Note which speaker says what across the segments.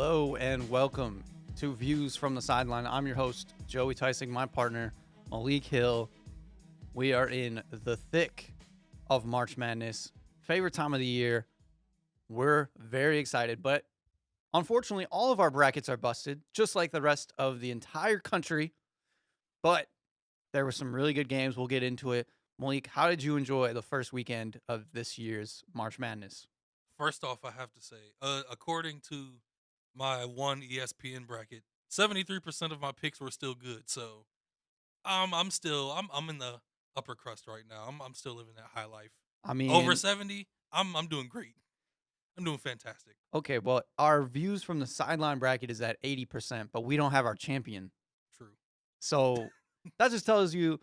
Speaker 1: Hello and welcome to Views from the Sideline. I'm your host, Joey Tyson, my partner, Malik Hill. We are in the thick of March Madness, favorite time of the year. We're very excited, but unfortunately, all of our brackets are busted, just like the rest of the entire country. But there were some really good games. We'll get into it. Malik, how did you enjoy the first weekend of this year's March Madness?
Speaker 2: First off, I have to say, according to my one ESPN bracket, 73% of my picks were still good. So I'm in the upper crust right now. I'm still living that high life.
Speaker 1: I mean,
Speaker 2: Over 70, I'm doing great. I'm doing fantastic.
Speaker 1: okay, well, our Views from the Sideline bracket is at 80%, but we don't have our champion.
Speaker 2: True.
Speaker 1: So that just tells you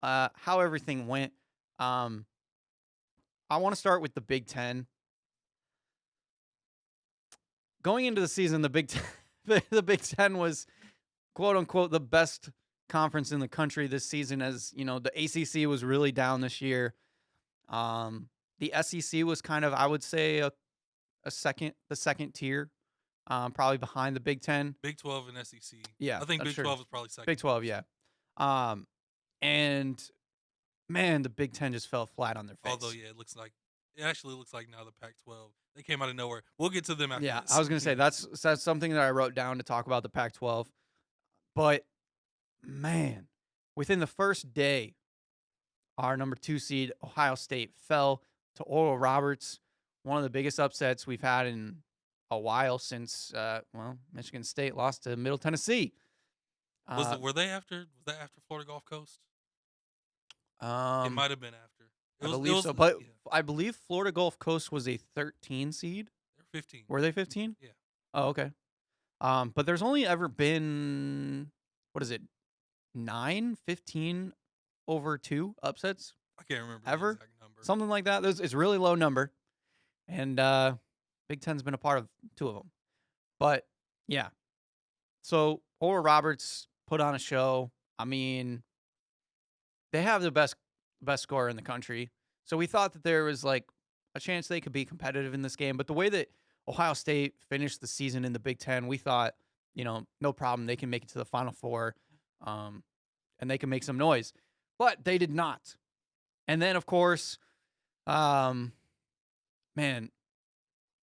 Speaker 1: how everything went. I want to start with the Big Ten. Going into the season, the Big Ten, the Big Ten was quote unquote the best conference in the country this season. As you know, the ACC was really down this year. The SEC was kind of, I would say, the second tier, probably behind the Big Ten.
Speaker 2: Big 12 and SEC.
Speaker 1: Yeah,
Speaker 2: I think
Speaker 1: that's
Speaker 2: Big
Speaker 1: true.
Speaker 2: 12 is probably second.
Speaker 1: Big 12, yeah. And man, the Big Ten just fell flat on their face.
Speaker 2: Although, yeah, it actually looks like now the Pac-12. They came out of nowhere. We'll get to them after
Speaker 1: Yeah,
Speaker 2: this.
Speaker 1: I was going to say that's something that I wrote down to talk about the Pac-12. But man, within the first day, our number 2 seed, Ohio State, fell to Oral Roberts, one of the biggest upsets we've had in a while since, Michigan State lost to Middle Tennessee.
Speaker 2: Was that after Florida Gulf Coast? It might have been after.
Speaker 1: I believe so, but yeah. I believe Florida Gulf Coast was a 13 seed.
Speaker 2: They're 15.
Speaker 1: Were they 15?
Speaker 2: Yeah.
Speaker 1: Oh, okay. But there's only ever been, 15 over 2 upsets?
Speaker 2: I can't remember
Speaker 1: ever.
Speaker 2: The exact number.
Speaker 1: Something like that. It's a really low number. And Big Ten's been a part of 2 of them. But, yeah. So, Oral Roberts put on a show. I mean, they have the best scorer in the country. So we thought that there was like a chance they could be competitive in this game. But the way that Ohio State finished the season in the Big Ten, we thought, no problem. They can make it to the Final Four and they can make some noise. But they did not. And then, of course, we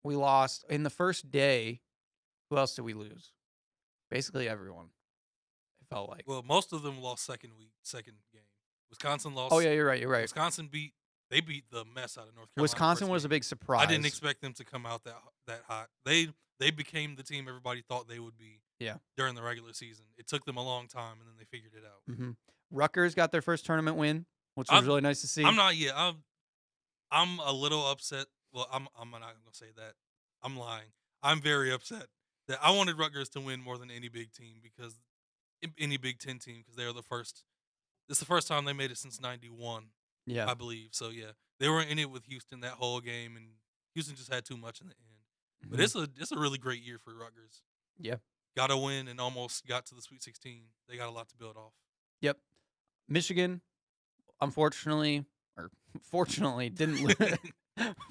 Speaker 1: lost. In the first day, who else did we lose? Basically everyone, it felt like.
Speaker 2: Well, most of them lost second game. Wisconsin lost.
Speaker 1: Oh, yeah, you're right.
Speaker 2: Wisconsin beat the mess out of North Carolina.
Speaker 1: Wisconsin was a big surprise.
Speaker 2: I didn't expect them to come out that hot. They became the team everybody thought they would be.
Speaker 1: Yeah.
Speaker 2: During the regular season, it took them a long time, and then they figured it out.
Speaker 1: Mm-hmm. Rutgers got their first tournament win, which was really nice to see.
Speaker 2: I'm not yet. I'm a little upset. Well, I'm not gonna say that. I'm lying. I'm very upset that I wanted Rutgers to win more than any Big Ten because they are the first. It's the first time they made it since '91.
Speaker 1: Yeah,
Speaker 2: I believe so. Yeah, they were in it with Houston that whole game, and Houston just had too much in the end. But it's a really great year for Rutgers.
Speaker 1: Yeah,
Speaker 2: got to win and almost got to the Sweet 16. They got a lot to build off.
Speaker 1: Yep. Michigan, unfortunately, or fortunately, didn't lose.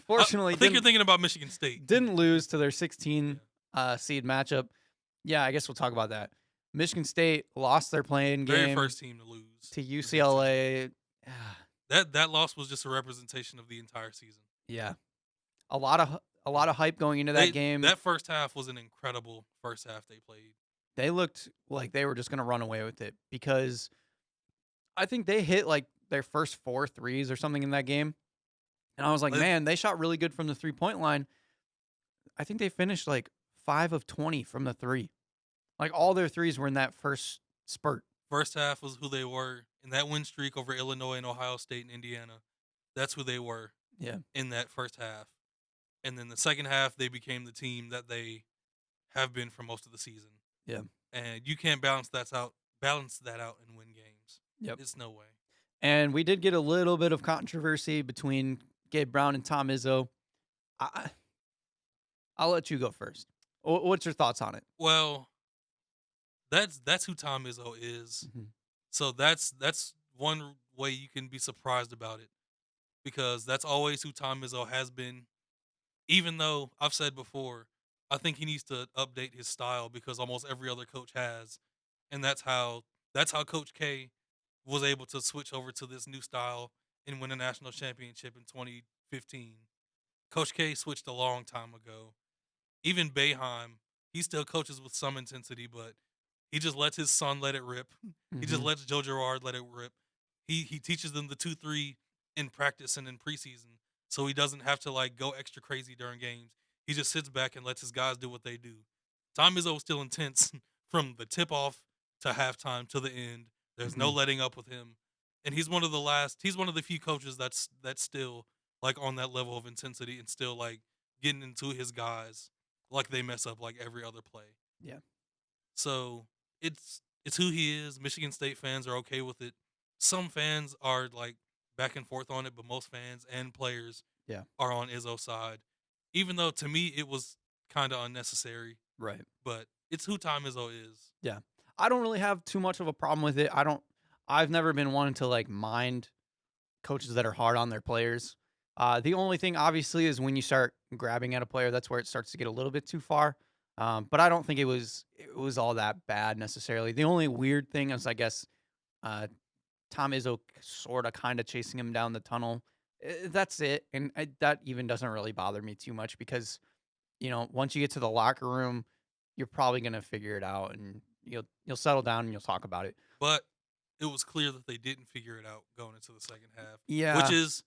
Speaker 1: Fortunately,
Speaker 2: I think you're thinking about Michigan State.
Speaker 1: Didn't lose to their 16 seed matchup. Yeah, I guess we'll talk about that. Michigan State lost their playing game.
Speaker 2: Very first team to lose
Speaker 1: to UCLA.
Speaker 2: That loss was just a representation of the entire season.
Speaker 1: Yeah, a lot of hype going into that game.
Speaker 2: That first half was an incredible first half they played.
Speaker 1: They looked like they were just going to run away with it because I think they hit like their first 4 threes or something in that game. And I was like, man, they shot really good from the 3-point line. I think they finished like 5 of 20 from the 3. Like all their threes were in that first spurt.
Speaker 2: First half was who they were. In that win streak over Illinois and Ohio State and Indiana, that's who they were.
Speaker 1: Yeah.
Speaker 2: In that first half. And then the second half, they became the team that they have been for most of the season.
Speaker 1: Yeah.
Speaker 2: And you can't balance that out and win games.
Speaker 1: Yep.
Speaker 2: It's no way.
Speaker 1: And we did get a little bit of controversy between Gabe Brown and Tom Izzo. I'll let you go first. What's your thoughts on it?
Speaker 2: Well, that's who Tom Izzo is.
Speaker 1: Mm-hmm.
Speaker 2: So that's one way you can be surprised about it, because that's always who Tom Izzo has been. Even though I've said before, I think he needs to update his style because almost every other coach has, and that's how Coach K was able to switch over to this new style and win a national championship in 2015. Coach K switched a long time ago. Even Boeheim, he still coaches with some intensity, but he just lets his son let it rip. He just
Speaker 1: Hmm.
Speaker 2: lets Joe Girard let it rip. He teaches them the 2-3 in practice and in preseason, so he doesn't have to like go extra crazy during games. He just sits back and lets his guys do what they do. Tom Izzo was still intense from the tip off to halftime to the end. There's no
Speaker 1: Hmm.
Speaker 2: letting up with him, and he's one of the last. He's one of the few coaches that's still like on that level of intensity and still like getting into his guys like they mess up like every other play.
Speaker 1: Yeah.
Speaker 2: So it's who he is. Michigan State fans are okay with it. Some fans are like back and forth on it, but most fans and players
Speaker 1: Yeah.
Speaker 2: are on Izzo's side. Even though to me it was kind of unnecessary,
Speaker 1: Right.
Speaker 2: but it's who Tom Izzo is.
Speaker 1: Yeah. I don't really have too much of a problem with it. I've never been one to like mind coaches that are hard on their players. The only thing obviously is when you start grabbing at a player, that's where it starts to get a little bit too far. But I don't think it was all that bad necessarily. The only weird thing is I guess uh, Tom Izzo sort of kind of chasing him down the tunnel. That's it, and that even doesn't really bother me too much because once you get to the locker room, you're probably gonna figure it out, and you'll settle down and you'll talk about it.
Speaker 2: But it was clear that they didn't figure it out going into the second half, which
Speaker 1: Yeah.
Speaker 2: is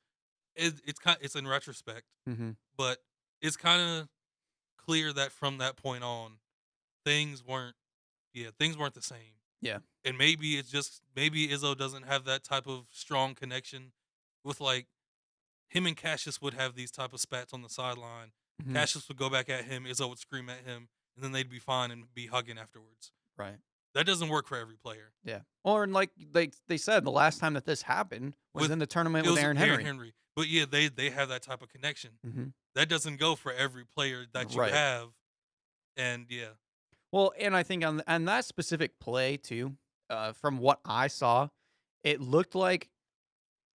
Speaker 2: it's in retrospect,
Speaker 1: Hmm.
Speaker 2: but it's kind of clear that from that point on, things weren't things weren't the same.
Speaker 1: Yeah.
Speaker 2: And maybe it's just maybe Izzo doesn't have that type of strong connection with like him and Cassius would have these type of spats on the sideline.
Speaker 1: Hmm.
Speaker 2: Cassius would go back at him, Izzo would scream at him, and then they'd be fine and be hugging afterwards.
Speaker 1: Right.
Speaker 2: That doesn't work for every player.
Speaker 1: Yeah. Or and like they said, the last time that this happened was
Speaker 2: With
Speaker 1: in the tournament
Speaker 2: it
Speaker 1: with
Speaker 2: was
Speaker 1: Aaron
Speaker 2: Aaron
Speaker 1: Henry.
Speaker 2: Henry, but yeah, they have that type of connection.
Speaker 1: Hmm.
Speaker 2: That doesn't go for every player that you
Speaker 1: Right.
Speaker 2: have, and yeah,
Speaker 1: Well, and I think on that specific play too, from what I saw, it looked like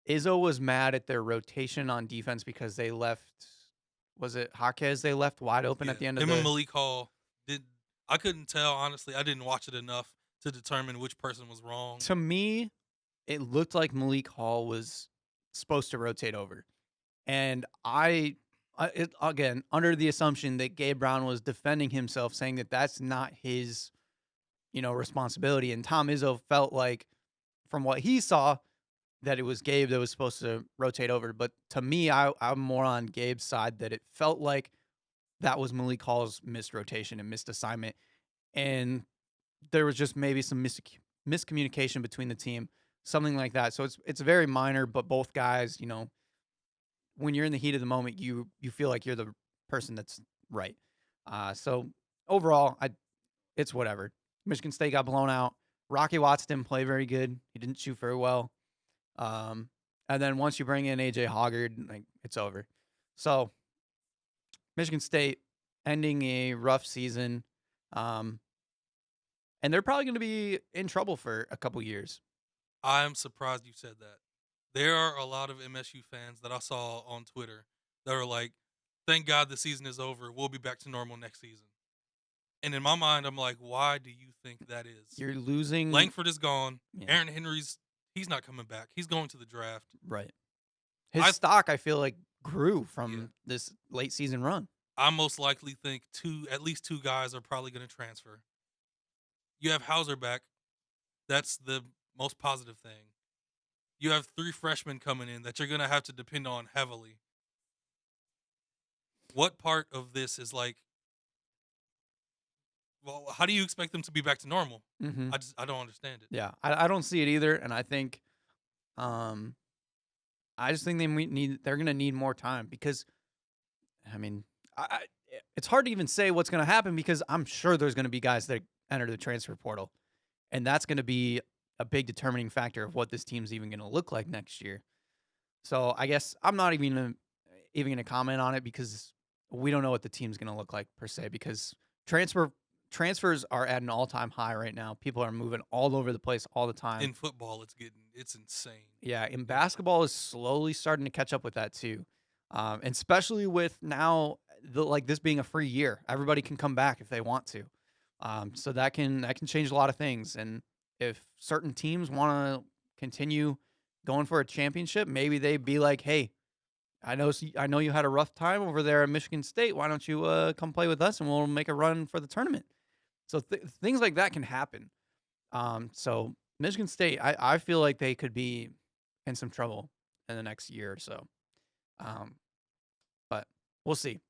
Speaker 1: Izzo was mad at their rotation on defense because they left. Was it Jaquez? They left wide open at
Speaker 2: yeah.
Speaker 1: the end of
Speaker 2: Him and
Speaker 1: the.
Speaker 2: Malik Hall did. I couldn't tell honestly. I didn't watch it enough to determine which person was wrong.
Speaker 1: To me, it looked like Malik Hall was supposed to rotate over, and again under the assumption that Gabe Brown was defending himself, saying that that's not his responsibility, and Tom Izzo felt like from what he saw that it was Gabe that was supposed to rotate over. But to me, I'm more on Gabe's side that it felt like that was Malik Hall's missed rotation and missed assignment. And there was just maybe some miscommunication between the team, something like that. So it's very minor, but both guys, when you're in the heat of the moment, you feel like you're the person that's right. So overall, it's whatever. Michigan State got blown out. Rocky Watts didn't play very good. He didn't shoot very well. Um, and then once you bring in AJ Hoggard, like it's over. So Michigan State ending a rough season, um, and they're probably going to be in trouble for a couple years.
Speaker 2: I am surprised you said that. There are a lot of MSU fans that I saw on Twitter that are like, "Thank God the season is over. We'll be back to normal next season." And in my mind, I'm like, "Why do you think that is?"
Speaker 1: You're losing,
Speaker 2: Langford is gone.
Speaker 1: yeah,
Speaker 2: Aaron Henry's he's not coming back. He's going to the draft.
Speaker 1: right. His
Speaker 2: I
Speaker 1: stock, I feel like, grew
Speaker 2: yeah.
Speaker 1: from this late season run.
Speaker 2: I most likely think at least two guys are probably going to transfer. You have Hauser back. That's the most positive thing. You have three freshmen coming in that you're going to have to depend on heavily. What part of this is like, well, how do you expect them to be back to normal?
Speaker 1: Hmm.
Speaker 2: I don't understand it.
Speaker 1: Yeah, I don't see it either, and um, I just think they're going to need more time because I mean, it's hard to even say what's going to happen because I'm sure there's going to be guys that enter the transfer portal, and that's going to be a big determining factor of what this team's even going to look like next year. So I guess I'm not even going to comment on it because we don't know what the team's going to look like per se because transfers are at an all-time high right now. People are moving all over the place all the time.
Speaker 2: In football, it's insane.
Speaker 1: Yeah, in basketball is slowly starting to catch up with that too. And especially with now like this being a free year. Everybody can come back if they want to. So that can change a lot of things. And if certain teams want to continue going for a championship, maybe they'd be like, "Hey, I know you had a rough time over there at Michigan State. Why don't you come play with us and we'll make a run for the tournament?" So things like that can happen. So Michigan State, I feel like they could be in some trouble in the next year or so. Um, but we'll see.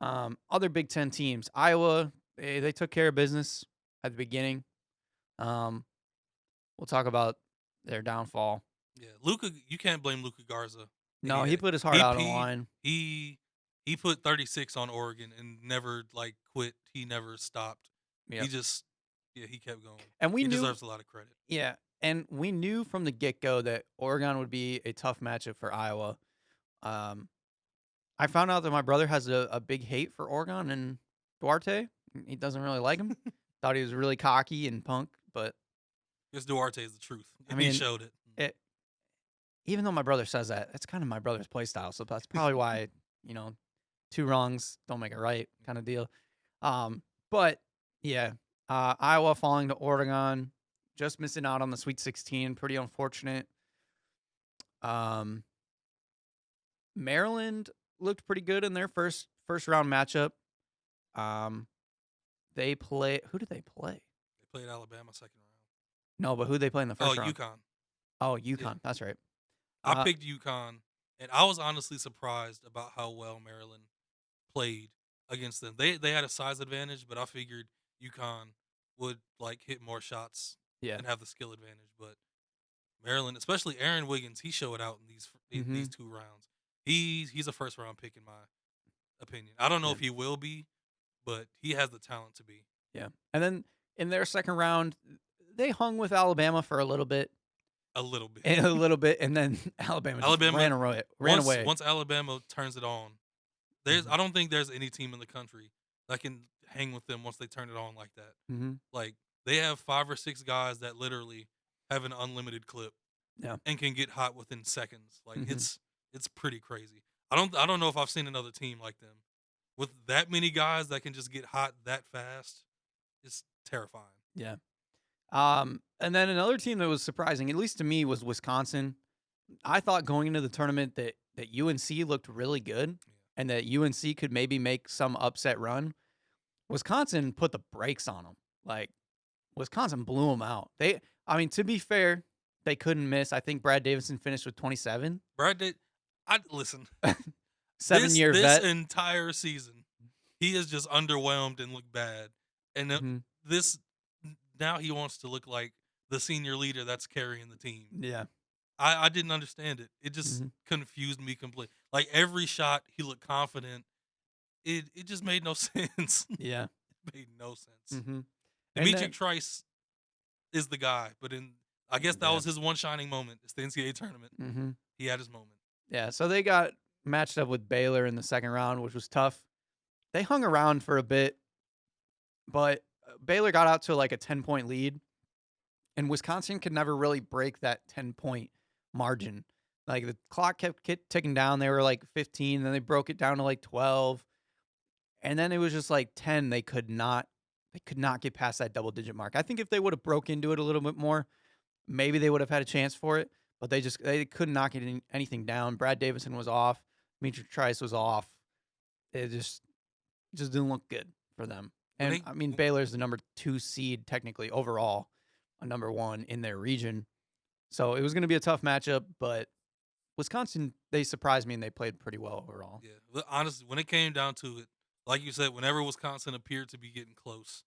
Speaker 1: Other Big Ten teams, Iowa, they took care of business at the beginning. Um, we'll talk about their downfall.
Speaker 2: Yeah, Luca, you can't blame Luca Garza.
Speaker 1: No, he put his heart
Speaker 2: He
Speaker 1: out on the
Speaker 2: he
Speaker 1: line.
Speaker 2: he put 36 on Oregon and never like quit. He never stopped. He
Speaker 1: Yep.
Speaker 2: just he kept going.
Speaker 1: And we
Speaker 2: He
Speaker 1: knew,
Speaker 2: deserves a lot of credit.
Speaker 1: yeah, and we knew from the get go that Oregon would be a tough matchup for Iowa. Um, I found out that my brother has a big hate for Oregon and Duarte. He doesn't really like him. Thought he was really cocky and punk, but
Speaker 2: Because Duarte is the truth,
Speaker 1: I
Speaker 2: and he
Speaker 1: mean,
Speaker 2: showed it.
Speaker 1: it, even though my brother says that, that's kind of my brother's play style. So that's probably why, you know, two wrongs don't make it right kind of deal. But yeah, Iowa falling to Oregon, just missing out on the Sweet 16, pretty unfortunate. Um, Maryland looked pretty good in their first round matchup. Um, they play. Who did they play?
Speaker 2: They played Alabama second round.
Speaker 1: No, but who did they play in the
Speaker 2: Oh,
Speaker 1: first round?
Speaker 2: UConn.
Speaker 1: Oh,
Speaker 2: Yeah.
Speaker 1: UConn. That's right.
Speaker 2: I picked UConn, and I was honestly surprised about how well Maryland played against them. They had a size advantage, but I figured UConn would like hit more shots
Speaker 1: Yeah.
Speaker 2: and have the skill advantage. But Maryland, especially Aaron Wiggins, he showed out in these 2 rounds. He's a first round pick in my opinion. I don't know
Speaker 1: Yeah.
Speaker 2: if he will be, but he has the talent to be.
Speaker 1: Yeah. And then in their second round, they hung with Alabama for a little bit.
Speaker 2: A little bit.
Speaker 1: And a little bit, and then Alabama ran away.
Speaker 2: Once Alabama turns it on, I don't think there's any team in the country that can hang with them once they turn it on like that.
Speaker 1: Mm-hmm.
Speaker 2: Like they have 5 or 6 guys that literally have an unlimited clip,
Speaker 1: Yeah.
Speaker 2: and can get hot within seconds. Like
Speaker 1: Mhm.
Speaker 2: it's pretty crazy. I don't know if I've seen another team like them with that many guys that can just get hot that fast. It's terrifying.
Speaker 1: Yeah. And then another team that was surprising, at least to me, was Wisconsin. I thought going into the tournament that UNC looked really good and that UNC could maybe make some upset run. Wisconsin put the brakes on them. Like, Wisconsin blew them out. To be fair, they couldn't miss. I think Brad Davison finished with 27.
Speaker 2: Listen.
Speaker 1: 7-year
Speaker 2: this
Speaker 1: vet.
Speaker 2: entire season, he is just underwhelmed and looked bad. And
Speaker 1: Mhm.
Speaker 2: now he wants to look like the senior leader that's carrying the team.
Speaker 1: Yeah.
Speaker 2: I didn't understand it. It just confused me completely. Like every shot, he looked confident. It just made no sense.
Speaker 1: Yeah.
Speaker 2: It made no sense.
Speaker 1: Mm-hmm.
Speaker 2: Dimitri Trice is the guy, but I guess that was his one shining moment. It's the NCAA tournament.
Speaker 1: Mm-hmm.
Speaker 2: He had his moment.
Speaker 1: Yeah, so they got matched up with Baylor in the second round, which was tough. They hung around for a bit, but Baylor got out to like a 10-point lead, and Wisconsin could never really break that 10-point margin. Like the clock kept ticking down. They were like 15, then they broke it down to like 12, and then it was just like 10. They could not get past that double-digit mark. I think if they would have broke into it a little bit more, maybe they would have had a chance for it. But they could not get anything down. Brad Davison was off. Dimitri Trice was off. It just didn't look good for them. And Baylor's the number 2 seed technically overall, a number 1 in their region. So it was going to be a tough matchup, but Wisconsin, they surprised me and they played pretty well overall.
Speaker 2: Yeah, honestly, when it came down to it, like you said, whenever Wisconsin appeared to be getting close,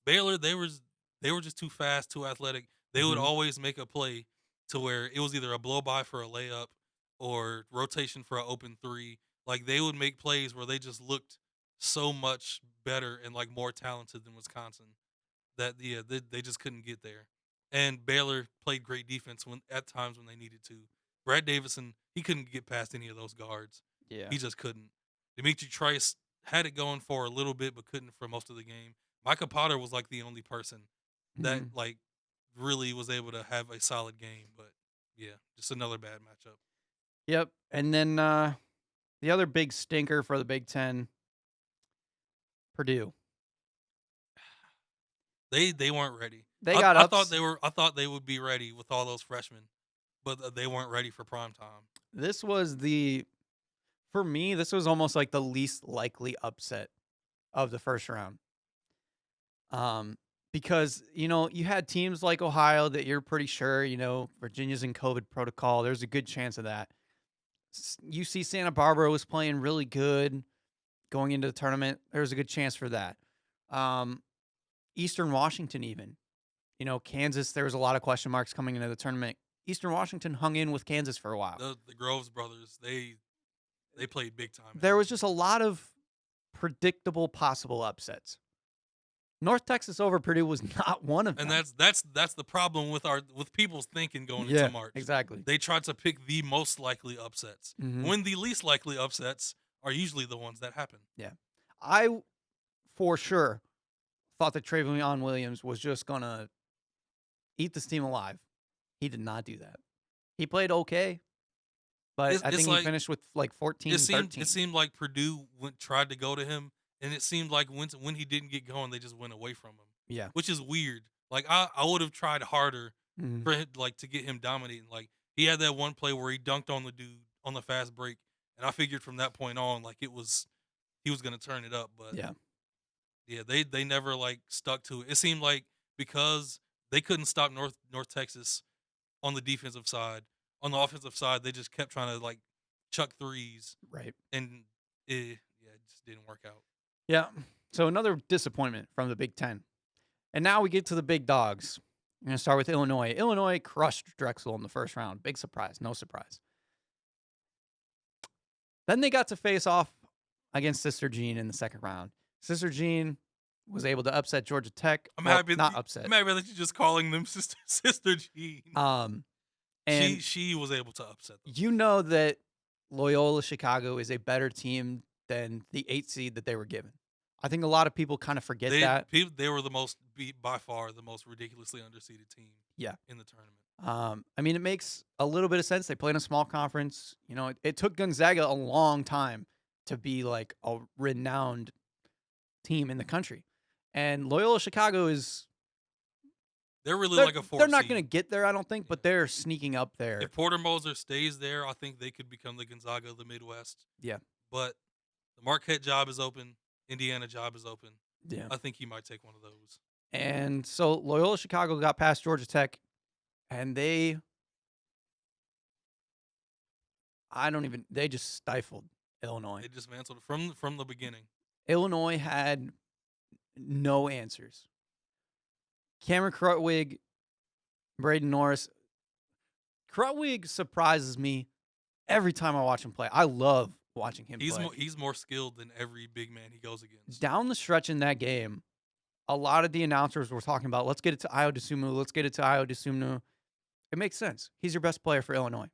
Speaker 2: Baylor they were just too fast, too athletic. They would always make a play to where it was either a blow by for a layup or rotation for an open 3. Like they would make plays where they just looked so much better and like more talented than Wisconsin that they just couldn't get there. And Baylor played great defense at times when they needed to. Brad Davison, he couldn't get past any of those guards.
Speaker 1: Yeah.
Speaker 2: He just couldn't. Dimitri Trice had it going for a little bit, but couldn't for most of the game. Micah Potter was like the only person that like really was able to have a solid game. But yeah, just another bad matchup.
Speaker 1: Yep. And then the other big stinker for the Big Ten, Purdue.
Speaker 2: They weren't ready.
Speaker 1: They
Speaker 2: I,
Speaker 1: got
Speaker 2: I thought
Speaker 1: ups.
Speaker 2: they were. I thought they would be ready with all those freshmen, but they weren't ready for prime time.
Speaker 1: This was for me, this was almost like the least likely upset of the first round. Because, you had teams like Ohio that you're pretty sure, Virginia's in COVID protocol. There's a good chance of that. UC Santa Barbara was playing really good going into the tournament. There's a good chance for that. Eastern Washington, even. Kansas, there was a lot of question marks coming into the tournament. Eastern Washington hung in with Kansas for a while.
Speaker 2: The Groves brothers, they played big time.
Speaker 1: There was just a lot of predictable possible upsets. North Texas over Purdue was not one of them.
Speaker 2: And that's the problem with people's thinking going into March.
Speaker 1: Exactly.
Speaker 2: They tried to pick the most likely upsets.
Speaker 1: Mhm.
Speaker 2: When the least likely upsets are usually the ones that happen.
Speaker 1: Yeah. I, for sure, thought that Travion Williams was just going to eat this team alive. He did not do that. He played okay, but I think he finished with like 14, 13.
Speaker 2: It seemed like Purdue tried to go to him, and it seemed like when he didn't get going, they just went away from him.
Speaker 1: Yeah.
Speaker 2: Which is weird. Like, I would have tried harder
Speaker 1: Mhm.
Speaker 2: for him, like, to get him dominating. Like, he had that one play where he dunked on the dude on the fast break, and I figured from that point on, like, he was going to turn it up. But yeah, they never like stuck to it. It seemed like because they couldn't stop North Texas on the defensive side, on the offensive side, they just kept trying to like chuck threes,
Speaker 1: Right.
Speaker 2: and it just didn't work out.
Speaker 1: Yeah. So another disappointment from the Big Ten. And now we get to the big dogs. We're going to start with Illinois. Illinois crushed Drexel in the first round. Big surprise. No surprise. Then they got to face off against Sister Jean in the second round. Sister Jean was able to upset Georgia Tech.
Speaker 2: I'm
Speaker 1: happy that
Speaker 2: you're just calling them Sister Jean.
Speaker 1: And
Speaker 2: she was able to upset them.
Speaker 1: You know that Loyola Chicago is a better team than the 8 seed that they were given. I think a lot of people kind of forget that.
Speaker 2: They were by far the most ridiculously underseeded team.
Speaker 1: Yeah.
Speaker 2: In the tournament.
Speaker 1: I mean, it makes a little bit of sense. They play in a small conference. It took Gonzaga a long time to be like a renowned team in the country. And Loyola Chicago is...
Speaker 2: They're like a 4
Speaker 1: They're not
Speaker 2: seed.
Speaker 1: going to get there, I don't think, but they're sneaking up there.
Speaker 2: If Porter Moser stays there, I think they could become the Gonzaga of the Midwest.
Speaker 1: Yeah.
Speaker 2: But the Marquette job is open. Indiana job is open.
Speaker 1: Yeah.
Speaker 2: I think he might take one of those.
Speaker 1: And so Loyola Chicago got past Georgia Tech, and they just stifled Illinois.
Speaker 2: They dismantled it from the beginning.
Speaker 1: Illinois had no answers. Cameron Krutwig, Braden Norris. Krutwig surprises me every time I watch him play. I love watching him play.
Speaker 2: He's more skilled than every big man he goes against.
Speaker 1: Down the stretch in that game, a lot of the announcers were talking about, let's get it to Ayo Dosunmu, let's get it to Ayo Dosunmu. It makes sense. He's your best player for Illinois.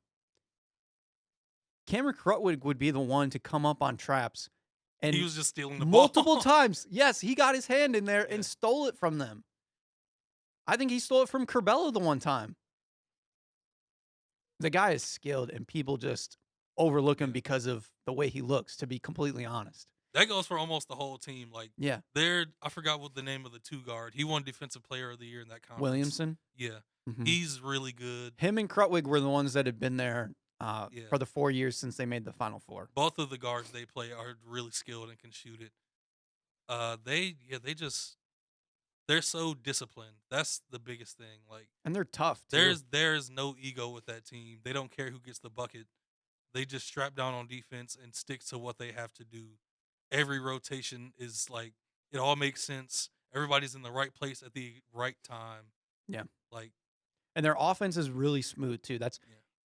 Speaker 1: Cameron Krutwig would be the one to come up on traps. And
Speaker 2: he was just stealing the ball.
Speaker 1: Multiple times. Yes, he got his hand in there and stole it from them. I think he stole it from Curbelo the one time. The guy is skilled, and people just overlook him because of the way he looks, to be completely honest.
Speaker 2: That goes for almost the whole team. Like,
Speaker 1: yeah.
Speaker 2: I forgot what the name of the 2 guard. He won Defensive Player of the Year in that conference.
Speaker 1: Williamson?
Speaker 2: Yeah.
Speaker 1: Mm-hmm.
Speaker 2: He's really good.
Speaker 1: Him and Krutwig were the ones that had been there for the 4 years since they made the Final Four.
Speaker 2: Both of the guards they play are really skilled and can shoot it. They're so disciplined. That's the biggest thing. Like,
Speaker 1: and they're tough too.
Speaker 2: There's no ego with that team. They don't care who gets the bucket. They just strap down on defense and stick to what they have to do. Every rotation is like, it all makes sense. Everybody's in the right place at the right time.
Speaker 1: Yeah.
Speaker 2: Like,
Speaker 1: and their offense is really smooth too.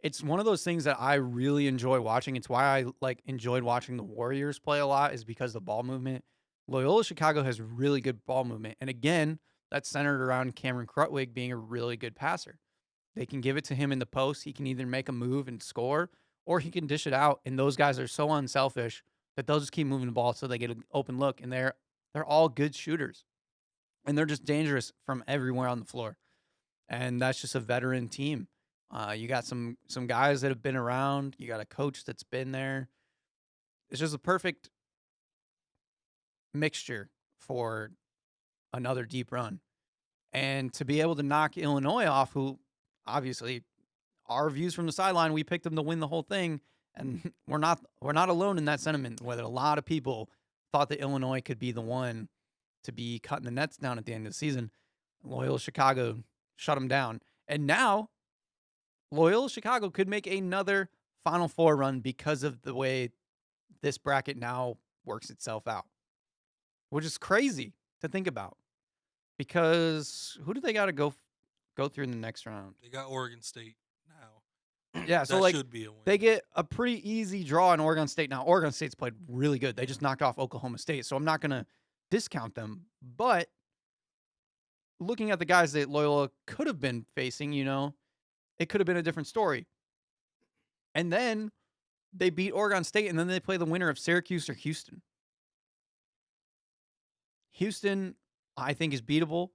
Speaker 1: It's one of those things that I really enjoy watching. It's why I enjoyed watching the Warriors play a lot, is because of the ball movement. Loyola Chicago has really good ball movement. And again, that's centered around Cameron Krutwig being a really good passer. They can give it to him in the post. He can either make a move and score, or he can dish it out. And those guys are so unselfish that they'll just keep moving the ball so they get an open look. And they're all good shooters. And they're just dangerous from everywhere on the floor. And that's just a veteran team. You got some guys that have been around. You got a coach that's been there. It's just a perfect mixture for another deep run. And to be able to knock Illinois off, who obviously our views from the sideline, we picked them to win the whole thing, and we're not alone in that sentiment. Whether a lot of people thought that Illinois could be the one to be cutting the nets down at the end of the season, Loyola Chicago shut them down, and now Loyola Chicago could make another Final Four run because of the way this bracket now works itself out, which is crazy to think about. Because who do they got to go through in the next round?
Speaker 2: They got Oregon State now.
Speaker 1: Yeah, so
Speaker 2: That
Speaker 1: like
Speaker 2: should be a win.
Speaker 1: they get a pretty easy draw in Oregon State. Now Oregon State's played really good. They just knocked off Oklahoma State, so I'm not going to discount them. But looking at the guys that Loyola could have been facing, it could have been a different story. And then they beat Oregon State, and then they play the winner of Syracuse or Houston. Houston, I think, is beatable.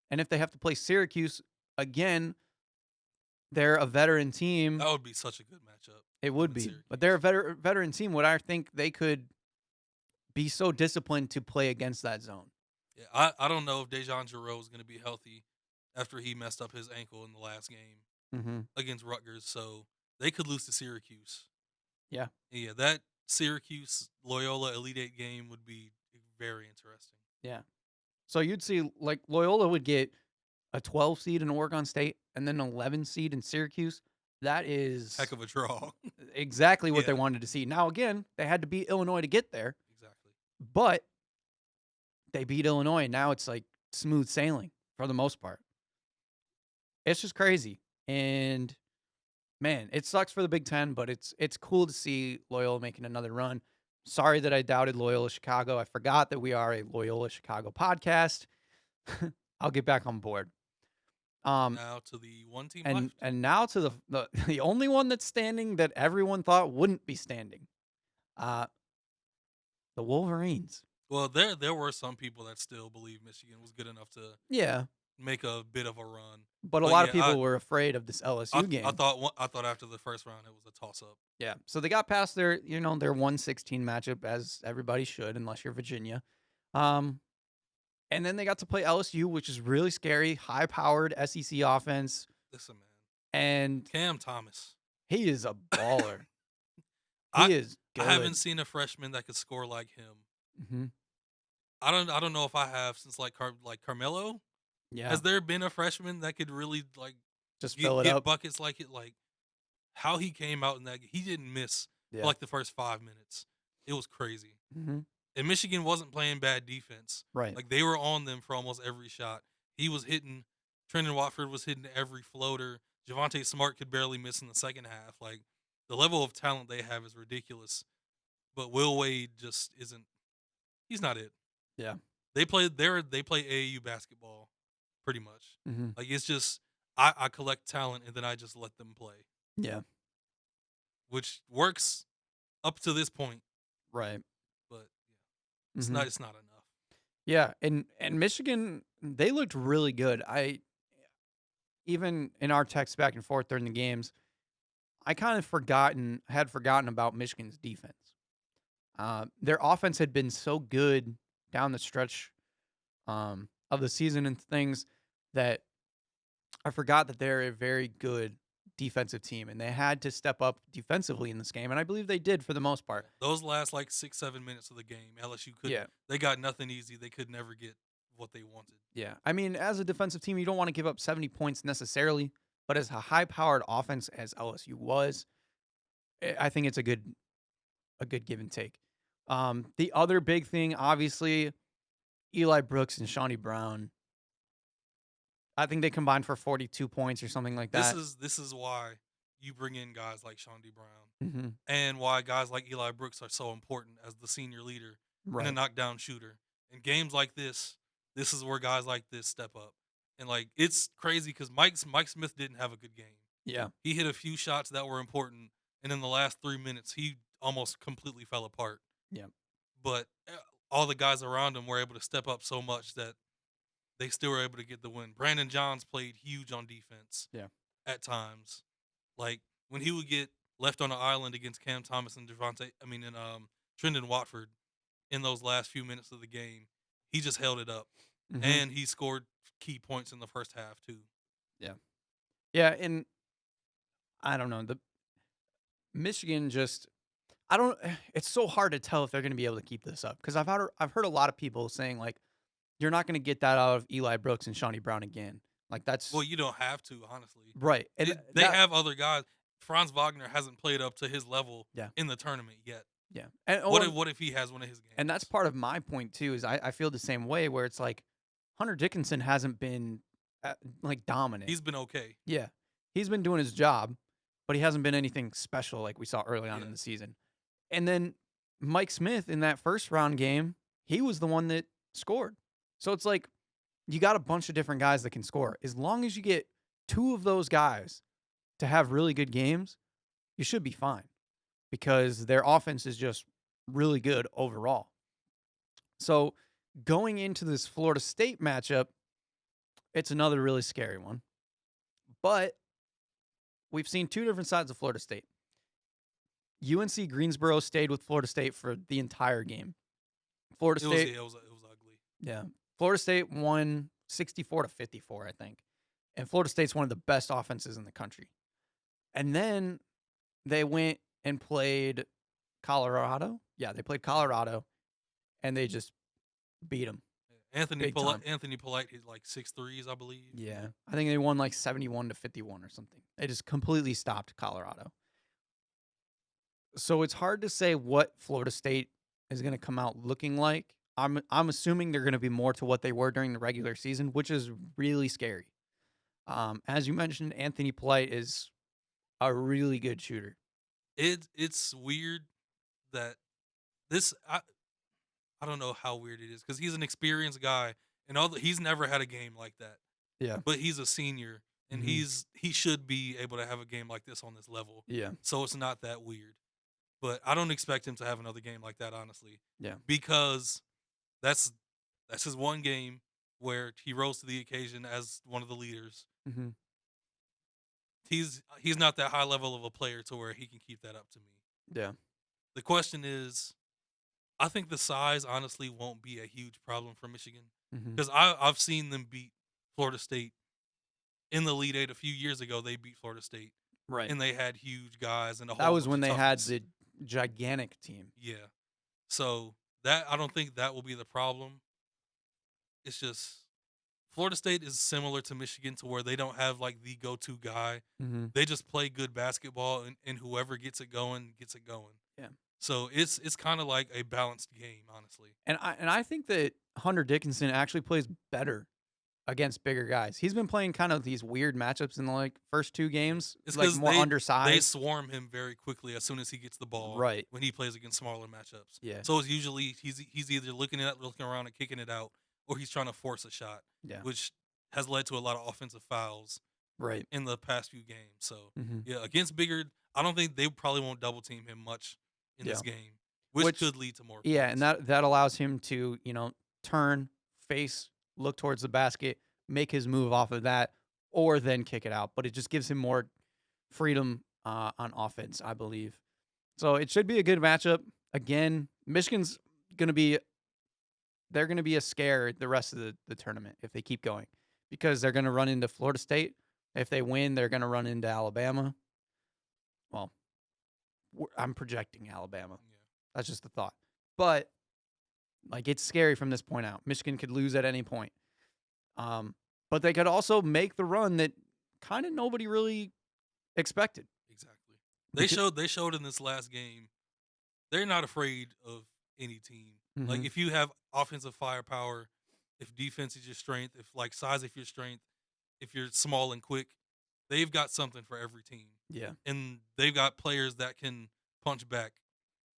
Speaker 1: And if they have to play Syracuse again, they're a veteran team.
Speaker 2: That would be such a good matchup.
Speaker 1: It would be. But they're a veteran team. What I think they could be so disciplined to play against that zone.
Speaker 2: Yeah, I don't know if Dejan Giroux is going to be healthy after he messed up his ankle in the last game against Rutgers. So they could lose to Syracuse.
Speaker 1: Yeah.
Speaker 2: Yeah, that Syracuse-Loyola Elite Eight game would be very interesting.
Speaker 1: Yeah. So you'd see, like, Loyola would get a 12 seed in Oregon State and then an 11 seed in Syracuse. That is
Speaker 2: heck of a draw.
Speaker 1: Exactly what they wanted to see. Now, again, they had to beat Illinois to get there.
Speaker 2: Exactly.
Speaker 1: But they beat Illinois, and now it's like smooth sailing for the most part. It's just crazy. And, man, it sucks for the Big Ten, but it's cool to see Loyola making another run. Sorry that I doubted Loyola Chicago. I forgot that we are a Loyola Chicago podcast. I'll get back on board.
Speaker 2: Now to the one team left.
Speaker 1: And now to the only one that's standing that everyone thought wouldn't be standing. The Wolverines.
Speaker 2: Well, there were some people that still believe Michigan was good enough to make a bit of a run.
Speaker 1: But a lot of people were afraid of this LSU game.
Speaker 2: I thought after the first round it was a toss-up.
Speaker 1: Yeah. So they got past their 1-16 matchup, as everybody should, unless you're Virginia. And then they got to play LSU, which is really scary, high-powered SEC offense.
Speaker 2: Listen, man.
Speaker 1: And
Speaker 2: Cam Thomas.
Speaker 1: He is a baller. He is good.
Speaker 2: I haven't seen a freshman that could score like him.
Speaker 1: Mm-hmm.
Speaker 2: I don't know if I have since like Carmelo.
Speaker 1: Yeah.
Speaker 2: Has there been a freshman that could really
Speaker 1: just fill it up
Speaker 2: buckets like it? Like how he came out in that, he didn't miss for like the first 5 minutes. It was crazy.
Speaker 1: Mm-hmm.
Speaker 2: And Michigan wasn't playing bad defense.
Speaker 1: Right.
Speaker 2: Like they were on them for almost every shot. He was hitting. Trendon Watford was hitting every floater. Javonte Smart could barely miss in the second half. Like the level of talent they have is ridiculous. But Will Wade just isn't. He's not it.
Speaker 1: Yeah.
Speaker 2: They play AAU basketball pretty much.
Speaker 1: Mm-hmm.
Speaker 2: Like it's just I collect talent and then I just let them play.
Speaker 1: Yeah.
Speaker 2: Which works up to this point.
Speaker 1: Right.
Speaker 2: But it's not enough.
Speaker 1: Yeah, and Michigan, they looked really good. Even in our text back and forth during the games, I kind of had forgotten about Michigan's defense. Their offense had been so good down the stretch of the season and things that I forgot that they're a very good defensive team, and they had to step up defensively in this game, and I believe they did for the most part.
Speaker 2: Those last 6-7 minutes of the game, LSU they got nothing easy. They could never get what they wanted.
Speaker 1: Yeah. I mean, as a defensive team, you don't want to give up 70 points necessarily, but as a high-powered offense as LSU was, I think it's a good give and take. The other big thing, obviously, Eli Brooks and Shawnee Brown. I think they combined for 42 points or something like that.
Speaker 2: This is why you bring in guys like Shawnee Brown
Speaker 1: and
Speaker 2: why guys like Eli Brooks are so important as the senior leader
Speaker 1: right.
Speaker 2: and a knockdown shooter. In games like this is where guys like this step up. And it's crazy because Mike Smith didn't have a good game.
Speaker 1: Yeah.
Speaker 2: He hit a few shots that were important, and in the last 3 minutes, he almost completely fell apart.
Speaker 1: Yeah.
Speaker 2: But all the guys around him were able to step up so much that they still were able to get the win. Brandon Johns played huge on defense.
Speaker 1: Yeah.
Speaker 2: At times. Like when he would get left on an island against Cam Thomas and Trendon Watford in those last few minutes of the game, he just held it up,
Speaker 1: Mhm.
Speaker 2: and he scored key points in the first half too.
Speaker 1: Yeah. Yeah, and I don't know, the Michigan just I don't it's so hard to tell if they're gonna be able to keep this up because I've heard a lot of people saying, like, "You're not gonna get that out of Eli Brooks and Shawnee Brown again." Like,
Speaker 2: Well,
Speaker 1: that's
Speaker 2: you don't have to, honestly.
Speaker 1: right, and
Speaker 2: They
Speaker 1: that
Speaker 2: have other guys. Franz Wagner hasn't played up to his level
Speaker 1: yeah,
Speaker 2: in the tournament yet.
Speaker 1: yeah, and
Speaker 2: What
Speaker 1: or
Speaker 2: if he has one of his
Speaker 1: and that's
Speaker 2: games?
Speaker 1: part of my point too, is I feel the same way where it's like, Hunter Dickinson hasn't been, like, dominant.
Speaker 2: He's been okay.
Speaker 1: Yeah. He's been doing his job, but he hasn't been anything special like we saw early on in
Speaker 2: Yeah.
Speaker 1: the season. And then Mike Smith in that first round game, he was the one that scored. So it's like you got a bunch of different guys that can score. As long as you get two of those guys to have really good games, you should be fine because their offense is just really good overall. So going into this Florida State matchup, it's another really scary one. But we've seen two different sides of Florida State. UNC Greensboro stayed with Florida State for the entire game. Florida
Speaker 2: It was
Speaker 1: State,
Speaker 2: yeah, it was ugly.
Speaker 1: yeah. Florida State won 64-54, I think. And Florida State's one of the best offenses in the country. And then they went and played Colorado. Yeah, they played Colorado and they just beat them big time.
Speaker 2: Anthony Polite hit like 6 threes, I believe.
Speaker 1: Yeah. I think they won like 71-51 or something. They just completely stopped Colorado. So it's hard to say what Florida State is going to come out looking like. I'm assuming they're going to be more to what they were during the regular season, which is really scary. As you mentioned, Anthony Polite is a really good shooter.
Speaker 2: It's weird that this I don't know how weird it is because he's an experienced guy and he's never had a game like that.
Speaker 1: Yeah.
Speaker 2: But he's a senior and
Speaker 1: Mhm.
Speaker 2: he should be able to have a game like this on this level.
Speaker 1: Yeah.
Speaker 2: So it's not that weird. But I don't expect him to have another game like that, honestly,
Speaker 1: Yeah.
Speaker 2: because that's that's his one game where he rose to the occasion as one of the leaders.
Speaker 1: Mhm.
Speaker 2: He's not that high level of a player to where he can keep that up to me.
Speaker 1: Yeah.
Speaker 2: The question is, I think the size honestly won't be a huge problem for Michigan
Speaker 1: Mhm.
Speaker 2: because I've seen them beat Florida State in the Elite Eight a few years ago. They beat Florida State
Speaker 1: Right.
Speaker 2: and they had huge guys and a
Speaker 1: That
Speaker 2: whole
Speaker 1: was
Speaker 2: bunch
Speaker 1: when
Speaker 2: of
Speaker 1: they had
Speaker 2: toughness.
Speaker 1: the gigantic team.
Speaker 2: Yeah, so that I don't think that will be the problem. It's just Florida State is similar to Michigan to where they don't have like the go-to guy.
Speaker 1: Mhm.
Speaker 2: They just play good basketball, and whoever gets it going gets it going.
Speaker 1: Yeah.
Speaker 2: So it's kind of like a balanced game, honestly.
Speaker 1: And I think that Hunter Dickinson actually plays better against bigger guys. He's been playing kind of these weird matchups in the like first two
Speaker 2: Yeah.
Speaker 1: games,
Speaker 2: It's
Speaker 1: like
Speaker 2: because
Speaker 1: more
Speaker 2: they
Speaker 1: undersized.
Speaker 2: swarm him very quickly as soon as he gets the ball
Speaker 1: Right.
Speaker 2: when he plays against smaller matchups.
Speaker 1: Yeah.
Speaker 2: So it's usually he's either looking around and kicking it out, or he's trying to force a shot,
Speaker 1: Yeah.
Speaker 2: which has led to a lot of offensive fouls
Speaker 1: Right.
Speaker 2: in the past few games. So
Speaker 1: Mhm.
Speaker 2: yeah, against bigger, I don't think they probably won't double team him much in
Speaker 1: Yeah.
Speaker 2: this game, which
Speaker 1: Which
Speaker 2: could lead to more
Speaker 1: yeah, and
Speaker 2: points.
Speaker 1: that allows him to, turn, face, look towards the basket, make his move off of that, or then kick it out. But it just gives him more freedom on offense, I believe. So it should be a good matchup. Again, Michigan's gonna be they're gonna be a scare the rest of the tournament if they keep going. Because they're gonna run into Florida State. If they win, they're gonna run into Alabama. Well, I'm projecting Alabama.
Speaker 2: Yeah.
Speaker 1: That's just a thought. But like it's scary from this point out. Michigan could lose at any point. But they could also make the run that kind of nobody really expected.
Speaker 2: Exactly.
Speaker 1: Because,
Speaker 2: They showed in this last game they're not afraid of any team. Like
Speaker 1: Mhm.
Speaker 2: if you have offensive firepower, if defense is your strength, if like size if your strength, if you're small and quick, they've got something for every team.
Speaker 1: Yeah.
Speaker 2: And they've got players that can punch back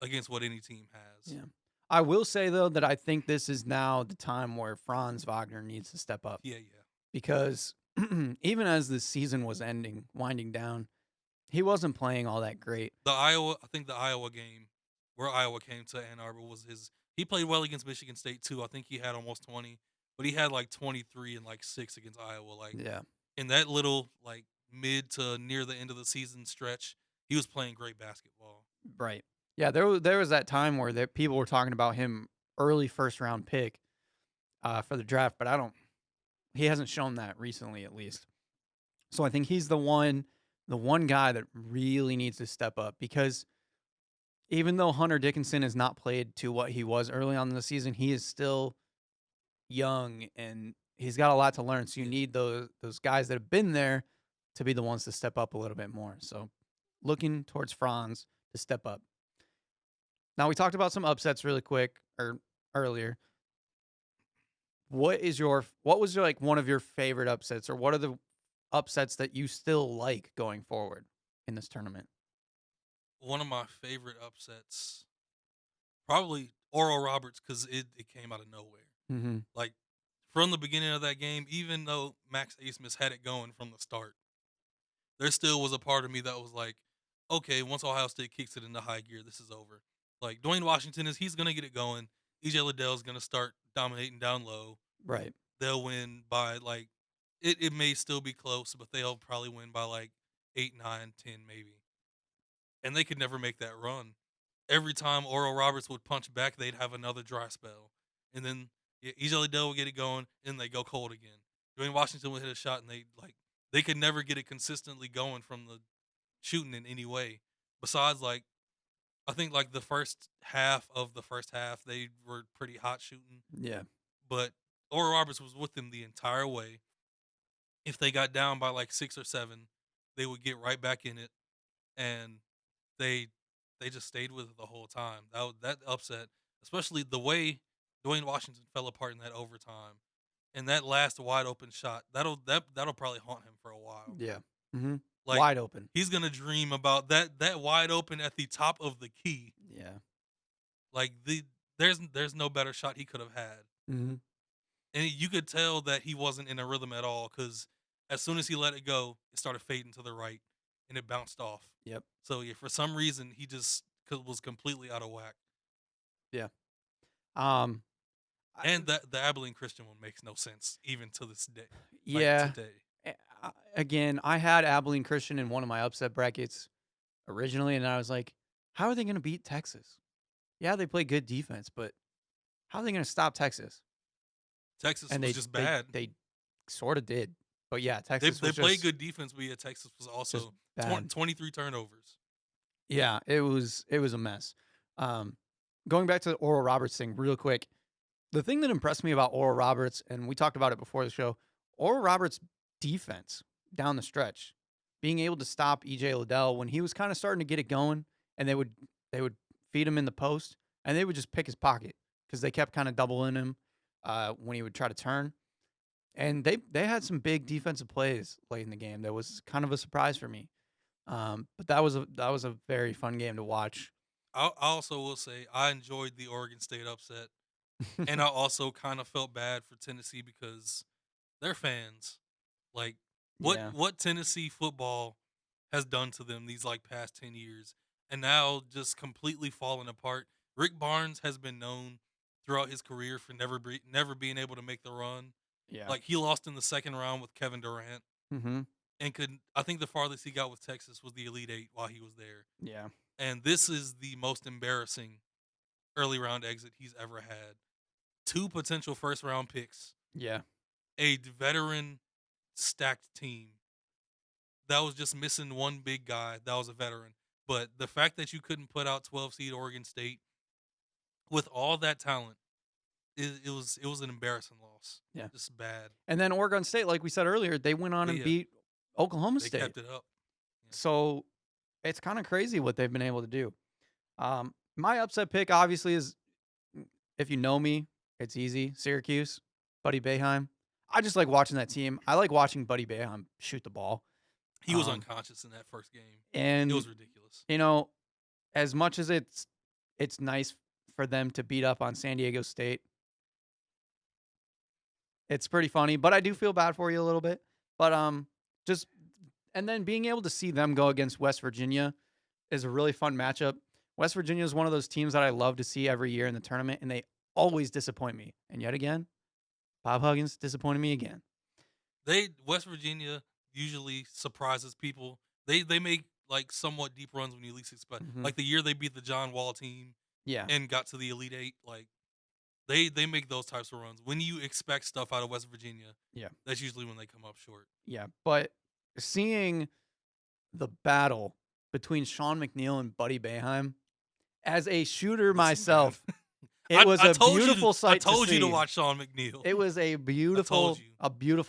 Speaker 2: against what any team has.
Speaker 1: Yeah. I will say though that I think this is now the time where Franz Wagner needs to step up
Speaker 2: Yeah, yeah.
Speaker 1: because even as the season was winding down, he wasn't playing all that great.
Speaker 2: I think the Iowa game where Iowa came to Ann Arbor was his. He played well against Michigan State too. I think he had almost 20, but he had like 23 and like 6 against Iowa. Like
Speaker 1: Yeah.
Speaker 2: in that little like mid to near the end of the season stretch, he was playing great basketball.
Speaker 1: Right. Yeah, there was that time where people were talking about him early first round pick, for the draft, but he hasn't shown that recently, at least. So I think he's the one guy that really needs to step up, because even though Hunter Dickinson has not played to what he was early on in the season, he is still young and he's got a lot to learn. So you need those guys that have been there to be the ones to step up a little bit more. So looking towards Franz to step up. Now we talked about some upsets really quick or earlier. What was your like one of your favorite upsets, or what are the upsets that you still like going forward in this tournament?
Speaker 2: One of my favorite upsets, probably Oral Roberts, because it came out of nowhere.
Speaker 1: Mm-hmm.
Speaker 2: Like, from the beginning of that game, even though Max Abmas had it going from the start, there still was a part of me that was like, okay, once Ohio State kicks it into high gear, this is over. Like, Dwayne Washington he's going to get it going. EJ Liddell's going to start dominating down low.
Speaker 1: Right.
Speaker 2: They'll win by, like, it may still be close, but they'll probably win by, like, 8, 9, 10 maybe. And they could never make that run. Every time Oral Roberts would punch back, they'd have another dry spell. And then EJ Liddell would get it going, and they go cold again. Dwayne Washington would hit a shot, and they could never get it consistently going from the shooting in any way. Besides, like, I think like the first half of the first half, they were pretty hot shooting.
Speaker 1: Yeah.
Speaker 2: But Oral Roberts was with them the entire way. If they got down by like 6 or 7, they would get right back in it, and they just stayed with it the whole time. That upset, especially the way Dwayne Washington fell apart in that overtime, and that last wide open shot, that'll probably haunt him for a while.
Speaker 1: Yeah. Mm-hmm.
Speaker 2: Like,
Speaker 1: Wide open.
Speaker 2: he's gonna dream about that wide open at the top of the key.
Speaker 1: Yeah.
Speaker 2: Like, there's no better shot he could have had,
Speaker 1: Mm-hmm.
Speaker 2: and you could tell that he wasn't in a rhythm at all, because as soon as he let it go, it started fading to the right, and it bounced off.
Speaker 1: Yep.
Speaker 2: So yeah, for some reason he just was completely out of whack.
Speaker 1: Yeah. I-
Speaker 2: And the Abilene Christian one makes no sense even to this day.
Speaker 1: yeah.
Speaker 2: Today.
Speaker 1: Again, I had Abilene Christian in one of my upset brackets originally, and I was like, how are they going to beat Texas? Yeah, they play good defense, but how are they going to stop Texas?
Speaker 2: Texas
Speaker 1: And
Speaker 2: was just bad.
Speaker 1: They sort of did. But yeah,
Speaker 2: They
Speaker 1: Texas was
Speaker 2: played
Speaker 1: just,
Speaker 2: good defense, but yeah, Texas was also
Speaker 1: bad.
Speaker 2: 23 turnovers.
Speaker 1: Yeah, it was a mess. Going back to the Oral Roberts thing real quick, the thing that impressed me about Oral Roberts, and we talked about it before the show, Oral Roberts' defense down the stretch, being able to stop EJ Liddell when he was kind of starting to get it going, and they would feed him in the post, and they would just pick his pocket because they kept kind of doubling him when he would try to turn. And they had some big defensive plays late in the game. That was kind of a surprise for me. But that was a very fun game to watch.
Speaker 2: I also will say I enjoyed the Oregon State upset, and I also kind of felt bad for Tennessee because they're fans. Like,
Speaker 1: Yeah.
Speaker 2: what Tennessee football has done to them these like past 10 years, and now just completely falling apart. Rick Barnes has been known throughout his career for never being able to make the run.
Speaker 1: Yeah.
Speaker 2: Like, he lost in the second round with Kevin Durant,
Speaker 1: Mm-hmm.
Speaker 2: and I think the farthest he got with Texas was the Elite Eight while he was there.
Speaker 1: Yeah.
Speaker 2: And this is the most embarrassing early round exit he's ever had. 2 potential first round picks,
Speaker 1: Yeah.
Speaker 2: a veteran stacked team that was just missing one big guy that was a veteran. But the fact that you couldn't put out 12 seed Oregon State with all that talent, it was an embarrassing loss.
Speaker 1: Yeah.
Speaker 2: Just bad.
Speaker 1: And then Oregon State, like we said earlier, they went on and
Speaker 2: Yeah.
Speaker 1: beat Oklahoma
Speaker 2: They
Speaker 1: State.
Speaker 2: kept it up. Yeah.
Speaker 1: So it's kind of crazy what they've been able to do. My upset pick obviously is, if you know me, it's easy. Syracuse, Buddy Boeheim. I just like watching that team. I like watching Buddy Boeheim shoot the ball.
Speaker 2: He was unconscious in that first game.
Speaker 1: And
Speaker 2: It was ridiculous.
Speaker 1: you know, as much as it's nice for them to beat up on San Diego State, it's pretty funny. But I do feel bad for you a little bit. But just and then being able to see them go against West Virginia is a really fun matchup. West Virginia is one of those teams that I love to see every year in the tournament, and they always disappoint me. And yet again, Bob Huggins disappointed me again.
Speaker 2: West Virginia usually surprises people. They make like somewhat deep runs when you least expect.
Speaker 1: Mhm.
Speaker 2: Like the year they beat the John Wall team
Speaker 1: Yeah.
Speaker 2: and got to the Elite Eight. Like, They make those types of runs. When you expect stuff out of West Virginia,
Speaker 1: Yeah.
Speaker 2: that's usually when they come up short.
Speaker 1: Yeah. But seeing the battle between Sean McNeil and Buddy Boeheim, as a shooter
Speaker 2: Listen,
Speaker 1: myself,
Speaker 2: man.
Speaker 1: it was a beautiful
Speaker 2: I
Speaker 1: sight to
Speaker 2: told you to
Speaker 1: see.
Speaker 2: watch Sean McNeil.
Speaker 1: It was a beautiful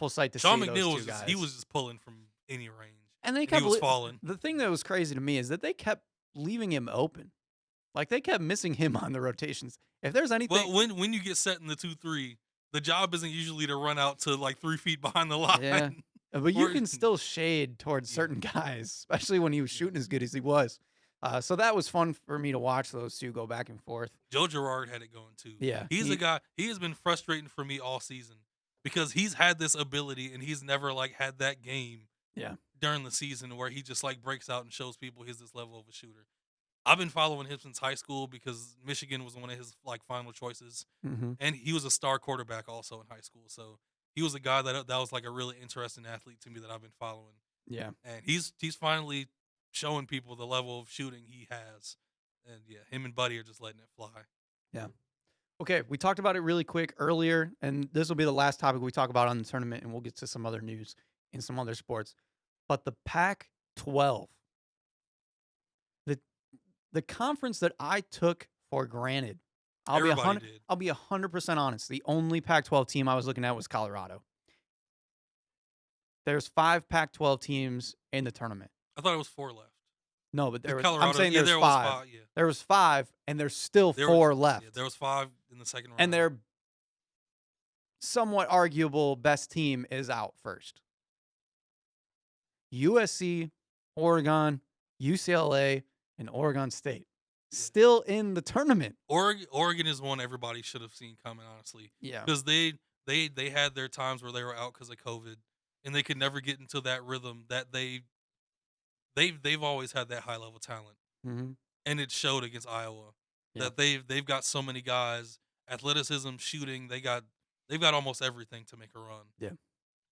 Speaker 1: sight to
Speaker 2: Sean
Speaker 1: see those
Speaker 2: McNeil
Speaker 1: two
Speaker 2: was
Speaker 1: guys.
Speaker 2: he was just pulling from any range.
Speaker 1: And they
Speaker 2: He
Speaker 1: kept
Speaker 2: was falling.
Speaker 1: The thing that was crazy to me is that they kept leaving him open. Like they kept missing him on the rotations. If there's anything,
Speaker 2: Well, when you get set in the 2-3, the job isn't usually to run out to like 3 feet behind the line.
Speaker 1: yeah, but you
Speaker 2: Or-
Speaker 1: can still shade towards
Speaker 2: Yeah.
Speaker 1: certain guys, especially when he was shooting as good as he was. So that was fun for me to watch those two go back and forth.
Speaker 2: Joe Girard had it going too.
Speaker 1: Yeah,
Speaker 2: He's a guy. He has been frustrating for me all season because he's had this ability and he's never like had that game.
Speaker 1: Yeah.
Speaker 2: During the season where he just like breaks out and shows people he's this level of a shooter. I've been following him since high school because Michigan was one of his like final choices,
Speaker 1: Mm-hmm.
Speaker 2: and he was a star quarterback also in high school. So he was a guy that was like a really interesting athlete to me that I've been following.
Speaker 1: Yeah.
Speaker 2: And he's finally showing people the level of shooting he has. And yeah, him and Buddy are just letting it fly.
Speaker 1: Okay, we talked about it really quick earlier, and this will be the last topic we talk about on the tournament, and we'll get to some other news in some other sports. But the Pac-12, the conference that I took for granted, I'll be
Speaker 2: Everybody did.
Speaker 1: 100% honest. The only Pac-12 team I was looking at was Colorado. There's 5 Pac-12 teams in the tournament.
Speaker 2: I thought it was 4 left.
Speaker 1: No, but there was.
Speaker 2: Colorado,
Speaker 1: I'm saying
Speaker 2: yeah,
Speaker 1: there's
Speaker 2: there
Speaker 1: 5.
Speaker 2: was 5. Yeah.
Speaker 1: There was 5, and there's still
Speaker 2: There
Speaker 1: 4
Speaker 2: was,
Speaker 1: left.
Speaker 2: Yeah, there was 5 in the second round.
Speaker 1: And their somewhat arguable best team is out first. USC, Oregon, UCLA, and Oregon State still in the tournament.
Speaker 2: Oregon is one everybody should have seen coming, honestly.
Speaker 1: Yeah.
Speaker 2: Because they had their times where they were out because of COVID, and they could never get into that rhythm that they've always had that high level talent,
Speaker 1: Mm-hmm.
Speaker 2: and it showed against Iowa.
Speaker 1: Yeah.
Speaker 2: That they've got so many guys, athleticism, shooting. They've got almost everything to make a run.
Speaker 1: Yeah.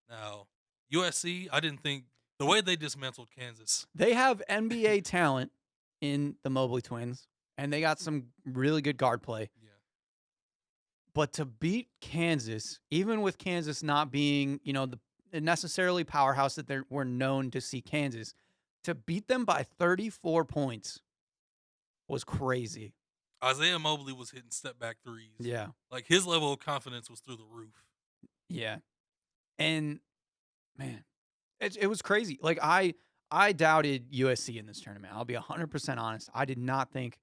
Speaker 2: Now USC, I didn't think the way they dismantled Kansas.
Speaker 1: They have NBA talent in the Mobley twins, and they got some really good guard play.
Speaker 2: Yeah.
Speaker 1: But to beat Kansas, even with Kansas not being, the necessarily powerhouse that we're known to see Kansas, to beat them by 34 points was crazy.
Speaker 2: Isaiah Mobley was hitting step back threes.
Speaker 1: Yeah.
Speaker 2: Like his level of confidence was through the roof.
Speaker 1: Yeah. And man, it was crazy. Like I doubted USC in this tournament. I'll be 100% honest. I did not think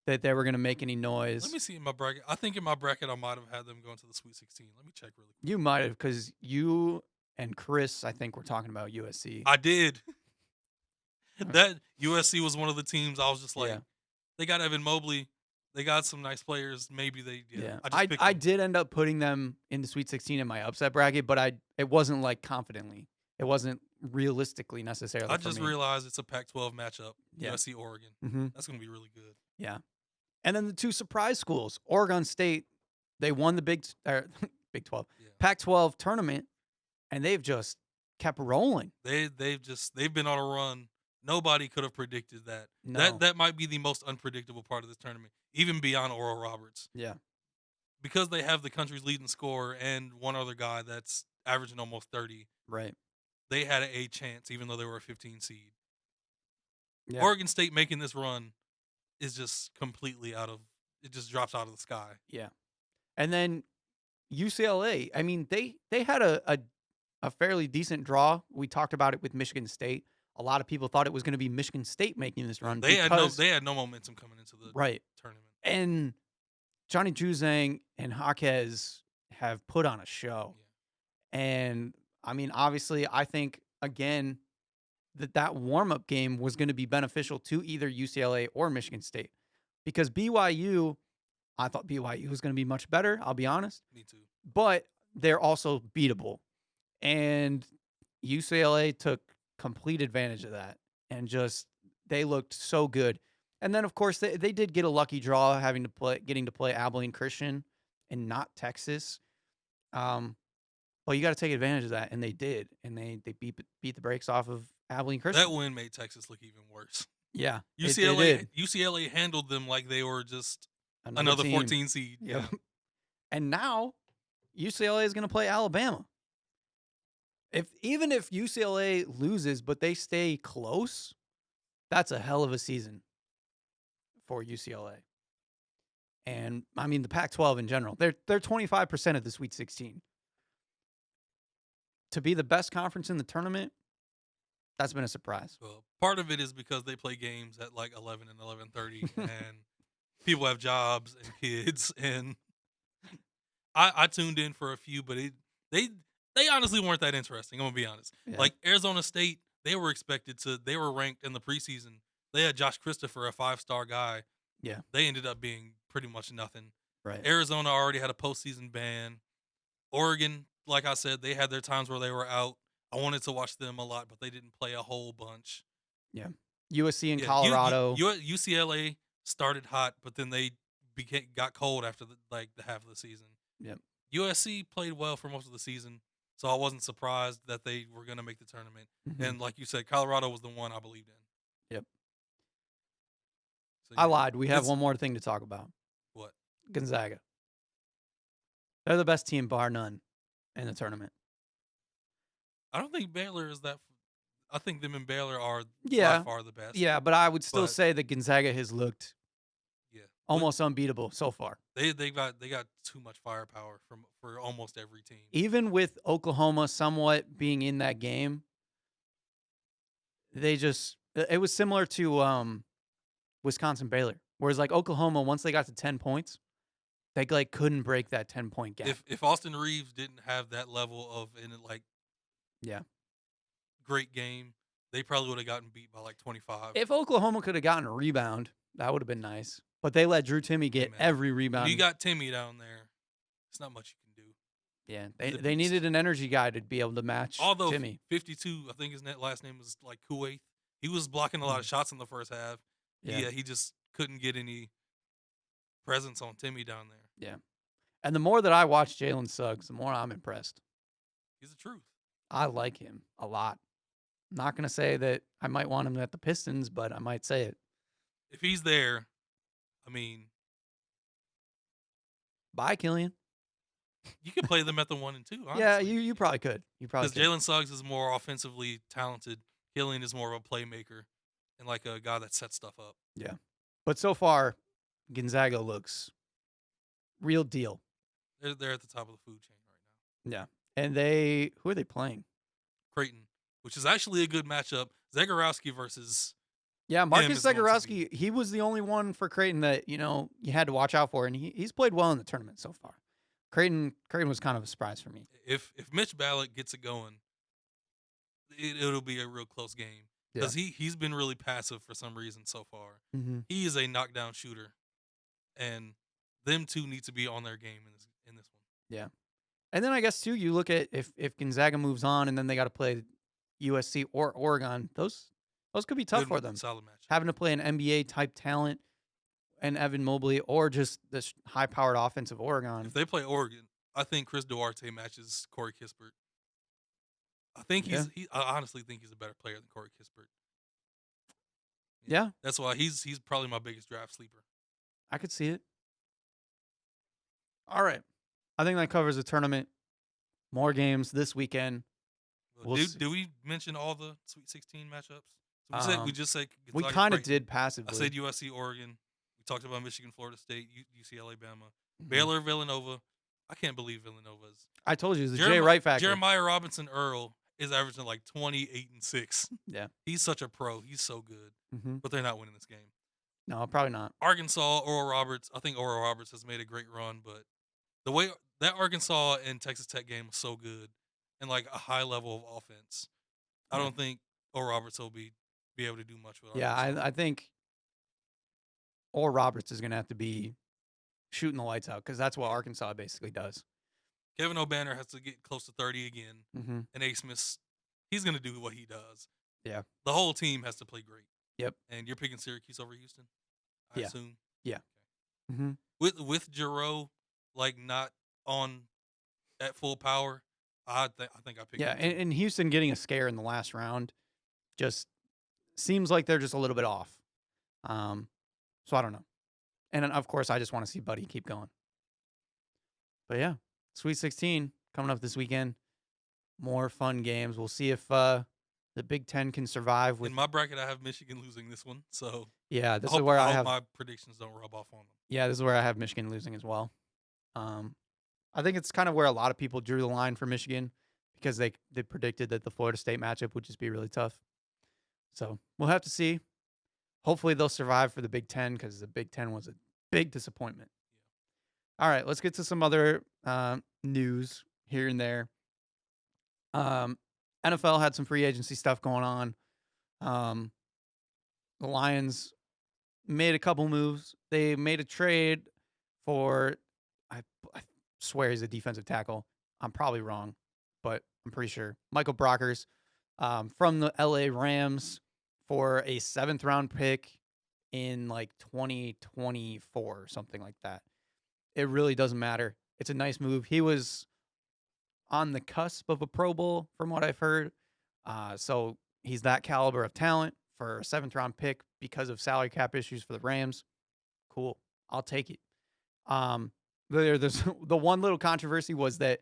Speaker 1: that they were going to make any noise.
Speaker 2: Let me see in my bracket. I think in my bracket I might have had them going to the Sweet 16. Let me check really quick.
Speaker 1: You might have, because you and Chris, I think, were talking about USC.
Speaker 2: I did. That USC was one of the teams I was just like,
Speaker 1: Yeah.
Speaker 2: they got Evan Mobley. They got some nice players. Maybe they.
Speaker 1: Yeah.
Speaker 2: I
Speaker 1: I did end up putting them in the Sweet 16 in my upset bracket, but it wasn't like confidently. It wasn't realistically necessarily.
Speaker 2: I
Speaker 1: for
Speaker 2: just
Speaker 1: me.
Speaker 2: realized it's a Pac-12 matchup.
Speaker 1: Yeah.
Speaker 2: USC Oregon.
Speaker 1: Mm-hmm.
Speaker 2: That's gonna be really good.
Speaker 1: Yeah. And then the 2 surprise schools, Oregon State, they won the Big 12,
Speaker 2: Yeah.
Speaker 1: Pac-12 tournament, and they've just kept rolling.
Speaker 2: They've been on a run. Nobody could have predicted that.
Speaker 1: No.
Speaker 2: That might be the most unpredictable part of this tournament, even beyond Oral Roberts.
Speaker 1: Yeah.
Speaker 2: Because they have the country's leading scorer and one other guy that's averaging almost 30.
Speaker 1: Right.
Speaker 2: They had a chance, even though they were a 15 seed.
Speaker 1: Yeah.
Speaker 2: Oregon State making this run is just completely it just drops out of the sky.
Speaker 1: Yeah. And then UCLA, I mean, they had a fairly decent draw. We talked about it with Michigan State. A lot of people thought it was going to be Michigan State making this run.
Speaker 2: They had no momentum coming into the tournament.
Speaker 1: And Johnny Juzang and Jaquez have put on a show.
Speaker 2: Yeah.
Speaker 1: And I mean, obviously, I think again that warm-up game was going to be beneficial to either UCLA or Michigan State, because BYU, I thought BYU was going to be much better. I'll be honest.
Speaker 2: Me too.
Speaker 1: But they're also beatable, and UCLA took complete advantage of that, and just they looked so good. And then, of course, they did get a lucky draw getting to play Abilene Christian and not Texas. Well, you got to take advantage of that, and they did, and they beat the brakes off of Abilene Christian.
Speaker 2: That win made Texas look even worse.
Speaker 1: Yeah,
Speaker 2: UCLA handled them like they were just another
Speaker 1: team.
Speaker 2: 14 seed.
Speaker 1: Yep. And now UCLA is going to play Alabama. Even if UCLA loses, but they stay close, that's a hell of a season for UCLA. And I mean the Pac-12 in general. They're 25% of the Sweet 16. To be the best conference in the tournament, that's been a surprise.
Speaker 2: Well, part of it is because they play games at like 11 and 11:30, and people have jobs and kids. And I tuned in for a few, but they honestly weren't that interesting. I'm gonna be honest.
Speaker 1: Yeah.
Speaker 2: Like Arizona State, they were ranked in the preseason. They had Josh Christopher, a 5-star guy.
Speaker 1: Yeah.
Speaker 2: They ended up being pretty much nothing.
Speaker 1: Right.
Speaker 2: Arizona already had a postseason ban. Oregon, like I said, they had their times where they were out. I wanted to watch them a lot, but they didn't play a whole bunch.
Speaker 1: Yeah. USC and
Speaker 2: Yeah,
Speaker 1: Colorado.
Speaker 2: UCLA started hot, but then they got cold after the half of the season.
Speaker 1: Yep.
Speaker 2: USC played well for most of the season, so I wasn't surprised that they were going to make the tournament.
Speaker 1: Mhm.
Speaker 2: And like you said, Colorado was the one I believed in.
Speaker 1: Yep.
Speaker 2: So,
Speaker 1: I
Speaker 2: yeah,
Speaker 1: lied. We have one more thing to talk about.
Speaker 2: What?
Speaker 1: Gonzaga. They're the best team, bar none, in the tournament.
Speaker 2: I don't think Baylor is that. I think them and Baylor are
Speaker 1: Yeah.
Speaker 2: by far the best.
Speaker 1: Yeah, but I would still
Speaker 2: But-
Speaker 1: say that Gonzaga has looked
Speaker 2: Yeah.
Speaker 1: almost unbeatable so far.
Speaker 2: They got too much firepower for almost every team.
Speaker 1: Even with Oklahoma somewhat being in that game, it was similar to Wisconsin Baylor. Whereas like Oklahoma, once they got to 10 points, they like couldn't break that 10-point gap.
Speaker 2: If Austin Reeves didn't have that level of
Speaker 1: Yeah.
Speaker 2: great game, they probably would have gotten beat by like 25.
Speaker 1: If Oklahoma could have gotten a rebound, that would have been nice. But they let Drew Timme get
Speaker 2: man.
Speaker 1: every
Speaker 2: When
Speaker 1: rebound.
Speaker 2: you got Timmy down there, it's not much you can do.
Speaker 1: Yeah,
Speaker 2: He's a
Speaker 1: they
Speaker 2: beast.
Speaker 1: needed an energy guy to be able to match
Speaker 2: Although
Speaker 1: Timme.
Speaker 2: 52, I think his last name was like Kuwait. He was blocking a lot of shots in the first half.
Speaker 1: Yeah.
Speaker 2: He just couldn't get any presence on Timmy down there.
Speaker 1: Yeah. And the more that I watch Jalen Suggs, the more I'm impressed.
Speaker 2: He's the truth.
Speaker 1: I like him a lot. I'm not going to say that I might want him at the Pistons, but I might say it.
Speaker 2: If he's there, I mean,
Speaker 1: Bye, Killian.
Speaker 2: you could play them at the 1 and 2. Honestly.
Speaker 1: Yeah, you probably could. You probably
Speaker 2: Because
Speaker 1: could.
Speaker 2: Jalen Suggs is more offensively talented. Killian is more of a playmaker and like a guy that sets stuff up.
Speaker 1: But so far, Gonzaga looks real deal.
Speaker 2: They're at the top of the food chain right now.
Speaker 1: Yeah. And who are they playing?
Speaker 2: Creighton, which is actually a good matchup. Zagorowski versus
Speaker 1: Yeah, Marcus
Speaker 2: is going to be-
Speaker 1: Zagorowski, he was the only one for Creighton that, you had to watch out for, and he's played well in the tournament so far. Creighton was kind of a surprise for me.
Speaker 2: if Mitch Ballard gets it going, it'll be a real close game. Because he's been really passive for some reason so far.
Speaker 1: Mm-hmm.
Speaker 2: He is a knockdown shooter. And them two need to be on their game in this one.
Speaker 1: And then I guess, too, you look at if Gonzaga moves on and then they got to play USC or Oregon, those could be tough
Speaker 2: Good-
Speaker 1: for them.
Speaker 2: Solid match.
Speaker 1: Having to play an NBA-type talent and Evan Mobley or just this high-powered offensive Oregon.
Speaker 2: If they play Oregon, I think Chris Duarte matches Corey Kispert. I think I honestly think he's a better player than Corey Kispert.
Speaker 1: Yeah.
Speaker 2: That's why he's probably my biggest draft sleeper.
Speaker 1: I could see it. All right. I think that covers the tournament. More games this weekend. We'll see.
Speaker 2: Do we mention all the Sweet 16 matchups? We just said
Speaker 1: We
Speaker 2: Gonzaga,
Speaker 1: kind of
Speaker 2: Creighton.
Speaker 1: did passively.
Speaker 2: I said USC, Oregon. We talked about Michigan, Florida State, UCLA, Alabama,
Speaker 1: Mhm.
Speaker 2: Baylor, Villanova. I can't believe Villanova's.
Speaker 1: I told you, the Jay Wright factor.
Speaker 2: Jeremiah Robinson Earl is averaging like 28-6.
Speaker 1: Yeah.
Speaker 2: He's such a pro. He's so good.
Speaker 1: Mm-hmm.
Speaker 2: But they're not winning this game.
Speaker 1: No, probably not.
Speaker 2: Arkansas, Oral Roberts. I think Oral Roberts has made a great run, but the way that Arkansas and Texas Tech game was so good and like a high level of offense, I don't think Oral Roberts will be able to do much with
Speaker 1: Yeah,
Speaker 2: Arkansas.
Speaker 1: I think Oral Roberts is going to have to be shooting the lights out because that's what Arkansas basically does.
Speaker 2: Kevin O'Banner has to get close to 30 again,
Speaker 1: Mm-hmm.
Speaker 2: and A. Smith, he's going to do what he does.
Speaker 1: Yeah.
Speaker 2: The whole team has to play great.
Speaker 1: Yep.
Speaker 2: And you're picking Syracuse over Houston, I
Speaker 1: Yeah.
Speaker 2: assume.
Speaker 1: Mm-hmm.
Speaker 2: With Giroux like not on at full power, I think I picked.
Speaker 1: Yeah,
Speaker 2: him too.
Speaker 1: and Houston getting a scare in the last round just seems like they're just a little bit off. So I don't know. And then, of course, I just want to see Buddy keep going. But yeah, Sweet 16 coming up this weekend. More fun games. We'll see if the Big Ten can survive with.
Speaker 2: In my bracket, I have Michigan losing this one, so
Speaker 1: Yeah,
Speaker 2: I
Speaker 1: this is
Speaker 2: hope
Speaker 1: where
Speaker 2: I
Speaker 1: I
Speaker 2: hope
Speaker 1: have.
Speaker 2: my predictions don't rub off on them.
Speaker 1: Yeah, this is where I have Michigan losing as well. I think it's kind of where a lot of people drew the line for Michigan because they predicted that the Florida State matchup would just be really tough. So we'll have to see. Hopefully they'll survive for the Big Ten because the Big Ten was a big disappointment. All right, let's get to some other news here and there. NFL had some free agency stuff going on. The Lions made a couple moves. They made a trade for, I swear he's a defensive tackle. I'm probably wrong, but I'm pretty sure. Michael Brockers from the LA Rams for a 7th round pick in like 2024 or something like that. It really doesn't matter. It's a nice move. He was on the cusp of a Pro Bowl from what I've heard. So he's that caliber of talent for a 7th round pick because of salary cap issues for the Rams. Cool. I'll take it. There's the one little controversy was that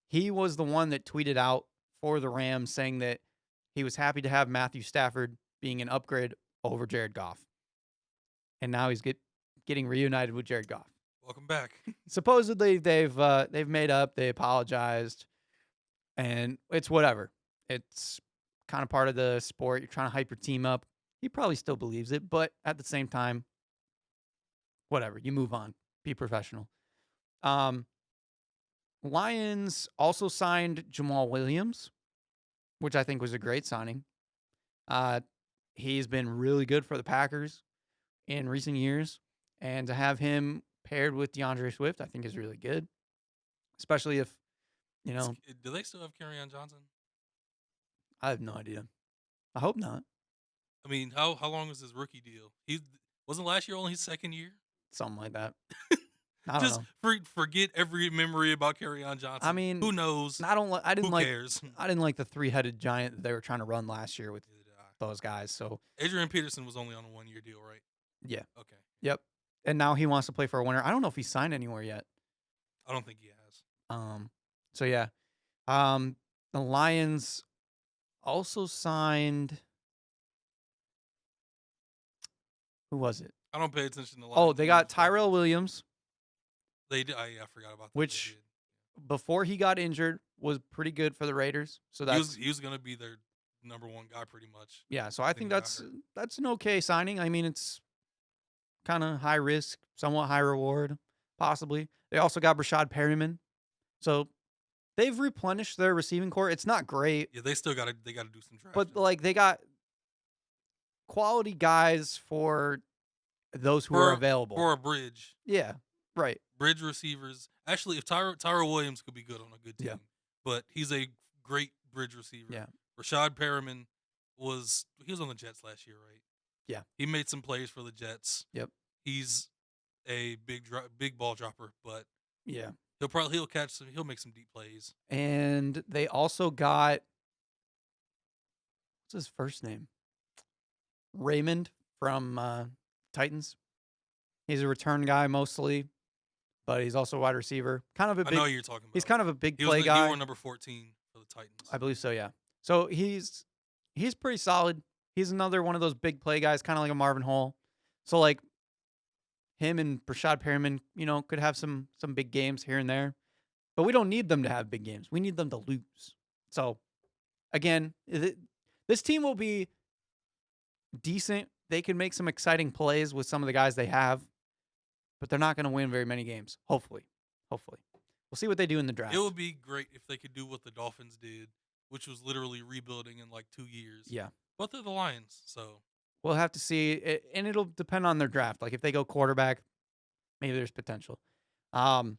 Speaker 1: he was the one that tweeted out for the Rams saying that he was happy to have Matthew Stafford being an upgrade over Jared Goff. And now he's getting reunited with Jared Goff.
Speaker 2: Welcome back.
Speaker 1: Supposedly they've made up, they apologized, and it's whatever. It's kind of part of the sport. You're trying to hype your team up. He probably still believes it, but at the same time, whatever. You move on. Be professional. Lions also signed Jamal Williams, which I think was a great signing. He's been really good for the Packers in recent years, and to have him paired with DeAndre Swift, I think is really good, especially if,
Speaker 2: Do they still have Kerryon Johnson?
Speaker 1: I have no idea. I hope not.
Speaker 2: I mean, how long was his rookie deal? He wasn't last year only his second year.
Speaker 1: Something like that. I don't know.
Speaker 2: Forget every memory about Kerryon Johnson.
Speaker 1: I mean,
Speaker 2: who knows?
Speaker 1: Who
Speaker 2: cares?
Speaker 1: I didn't like the 3-headed giant that they were trying to run last year with those guys. So
Speaker 2: Adrian Peterson was only on a 1-year deal, right?
Speaker 1: Yeah.
Speaker 2: Okay.
Speaker 1: Yep. And now he wants to play for a winner. I don't know if he signed anywhere yet.
Speaker 2: I don't think he has.
Speaker 1: So yeah. The Lions also signed. Who was it?
Speaker 2: I don't pay attention to Lions.
Speaker 1: Oh, they got Tyrell Williams.
Speaker 2: They did. I forgot about that.
Speaker 1: Which, before he got injured, was pretty good for the Raiders. So
Speaker 2: he was going to be their number one guy pretty much.
Speaker 1: Yeah, so I think that's an okay signing. I mean, it's kind of high risk, somewhat high reward, possibly. They also got Rashad Perryman. So they've replenished their receiving core. It's not great.
Speaker 2: Yeah, they still got to do some drafting.
Speaker 1: But like they got quality guys for those who are available.
Speaker 2: For a bridge.
Speaker 1: Yeah, right.
Speaker 2: Bridge receivers. Actually, if Tyrell Williams could be good on a good team. Yeah. But he's a great bridge receiver.
Speaker 1: Yeah.
Speaker 2: Rashad Perriman was on the Jets last year, right?
Speaker 1: Yeah.
Speaker 2: He made some plays for the Jets.
Speaker 1: Yep.
Speaker 2: He's a big ball dropper, but
Speaker 1: yeah.
Speaker 2: He'll make some deep plays.
Speaker 1: And they also got, what's his first name? Raymond from Titans. He's a return guy mostly, but he's also a wide receiver. Kind of a big.
Speaker 2: I know who you're talking about.
Speaker 1: He's kind of a big play guy.
Speaker 2: He wore number 14 for the Titans.
Speaker 1: I believe so. Yeah. So he's pretty solid. He's another one of those big play guys, kind of like a Marvin Hall. So like him and Rashad Perriman, could have some big games here and there, but we don't need them to have big games. We need them to lose. So again, this team will be decent. They can make some exciting plays with some of the guys they have, but they're not going to win very many games. Hopefully. We'll see what they do in the draft.
Speaker 2: It would be great if they could do what the Dolphins did, which was literally rebuilding in like 2 years.
Speaker 1: Yeah.
Speaker 2: But they're the Lions, so.
Speaker 1: We'll have to see, and it'll depend on their draft. Like if they go quarterback, maybe there's potential. Couple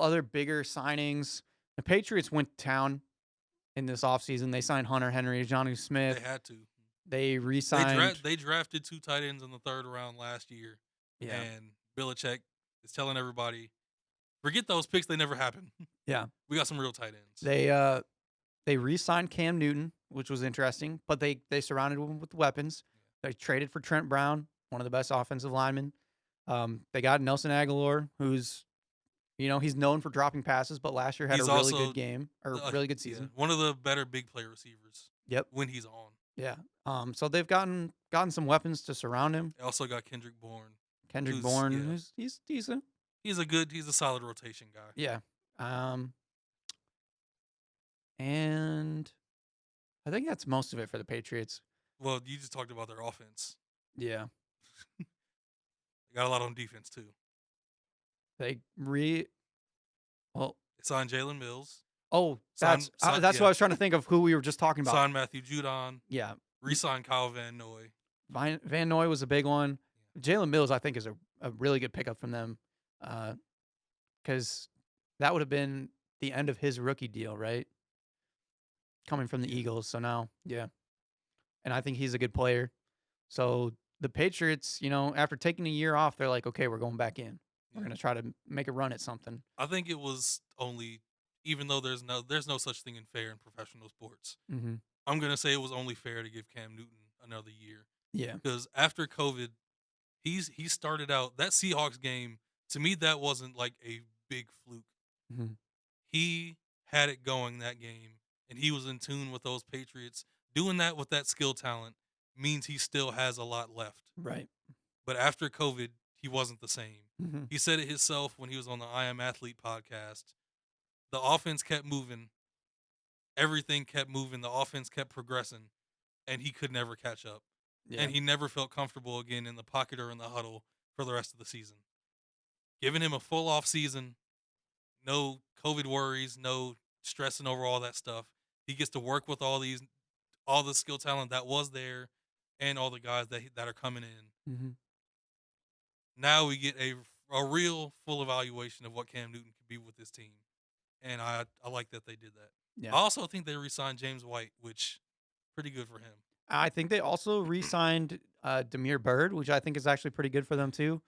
Speaker 1: other bigger signings. The Patriots went to town in this offseason. They signed Hunter Henry, Jonnu Smith.
Speaker 2: They had to.
Speaker 1: They re-signed.
Speaker 2: They drafted 2 tight ends in the 3rd round last year.
Speaker 1: Yeah.
Speaker 2: And Belichick is telling everybody, forget those picks. They never happened.
Speaker 1: Yeah.
Speaker 2: We got some real tight ends.
Speaker 1: They re-signed Cam Newton, which was interesting, but they surrounded him with weapons. They traded for Trent Brown, one of the best offensive linemen. They got Nelson Aguilar, who's You know, he's known for dropping passes, but last year had
Speaker 2: He's
Speaker 1: a really
Speaker 2: also
Speaker 1: good game or really good season.
Speaker 2: one of the better big play receivers
Speaker 1: Yep.
Speaker 2: when he's on.
Speaker 1: Yeah. So they've gotten some weapons to surround him.
Speaker 2: They also got Kendrick Bourne.
Speaker 1: Kendrick
Speaker 2: Who's-
Speaker 1: Bourne,
Speaker 2: yeah.
Speaker 1: he's decent.
Speaker 2: He's a solid rotation guy.
Speaker 1: Yeah. And I think that's most of it for the Patriots.
Speaker 2: Well, you just talked about their offense.
Speaker 1: Yeah.
Speaker 2: They got a lot on defense too.
Speaker 1: They well.
Speaker 2: They signed Jalen Mills.
Speaker 1: Oh, that's what I was trying to think of who we were just talking about.
Speaker 2: Signed Matthew Judon.
Speaker 1: Yeah.
Speaker 2: Re-signed Kyle Van Noy.
Speaker 1: Van Noy was a big one. Jalen Mills, I think, is a really good pickup from them, because that would have been the end of his rookie deal, right? Coming from the Eagles, so now, yeah. And I think he's a good player. So the Patriots, you know, after taking a year off, they're like, okay, we're going back in. We're going to try to make a run at something.
Speaker 2: I think it was only, even though there's no such thing in fair in professional sports.
Speaker 1: Mm-hmm.
Speaker 2: I'm going to say it was only fair to give Cam Newton another year.
Speaker 1: Yeah.
Speaker 2: Because after COVID, he started out, that Seahawks game, to me, that wasn't like a big fluke.
Speaker 1: Mm-hmm.
Speaker 2: He had it going that game, and he was in tune with those Patriots. Doing that with that skill talent means he still has a lot left.
Speaker 1: Right.
Speaker 2: But after COVID, he wasn't the same.
Speaker 1: Mm-hmm.
Speaker 2: He said it himself when he was on the I Am Athlete podcast. The offense kept moving. Everything kept moving. The offense kept progressing, and he could never catch up.
Speaker 1: Yeah.
Speaker 2: And he never felt comfortable again in the pocket or in the huddle for the rest of the season. Giving him a full off season, no COVID worries, no stressing over all that stuff. He gets to work with all the skill talent that was there, and all the guys that are coming in.
Speaker 1: Mm-hmm.
Speaker 2: Now we get a real full evaluation of what Cam Newton could be with this team, and I like that they did that.
Speaker 1: Yeah.
Speaker 2: I also think they re-signed James White, which pretty good for him.
Speaker 1: I think they also re-signed Damiere Byrd, which I think is actually pretty good for them too.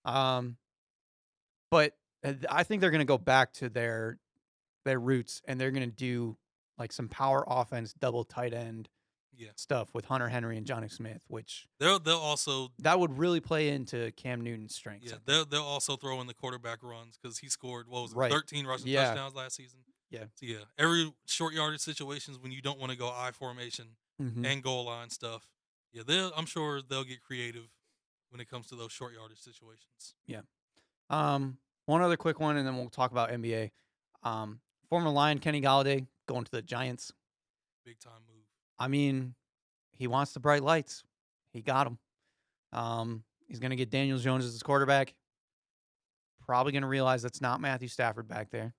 Speaker 1: But I think they're going to go back to their roots, and they're going to do like some power offense, double tight end stuff with Hunter Henry and Jonnu Smith, which
Speaker 2: they'll also
Speaker 1: that would really play into Cam Newton's strengths.
Speaker 2: Yeah, they'll also throw in the quarterback runs because he scored 13 rushing
Speaker 1: Yeah.
Speaker 2: touchdowns last season.
Speaker 1: Yeah.
Speaker 2: So yeah, every short yardage situations when you don't want to go I formation
Speaker 1: Mm-hmm.
Speaker 2: and goal line stuff. Yeah, I'm sure they'll get creative when it comes to those short yardage situations.
Speaker 1: Yeah. One other quick one, and then we'll talk about NBA. Former Lion Kenny Gallaudet going to the Giants.
Speaker 2: Big time move.
Speaker 1: I mean, he wants the bright lights. He got them. He's going to get Daniel Jones as his quarterback. Probably going to realize that's not Matthew Stafford back there.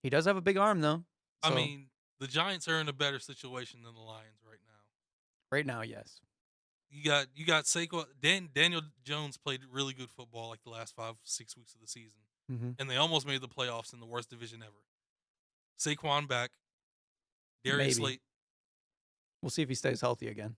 Speaker 1: He does have a big arm, though.
Speaker 2: I mean, the Giants are in a better situation than the Lions right now.
Speaker 1: Right now, yes.
Speaker 2: You got Saquon. Daniel Jones played really good football like the last 5-6 weeks of the season, and they almost made the playoffs in the worst division ever. Saquon back. Darius Slate.
Speaker 1: We'll see if he stays healthy again.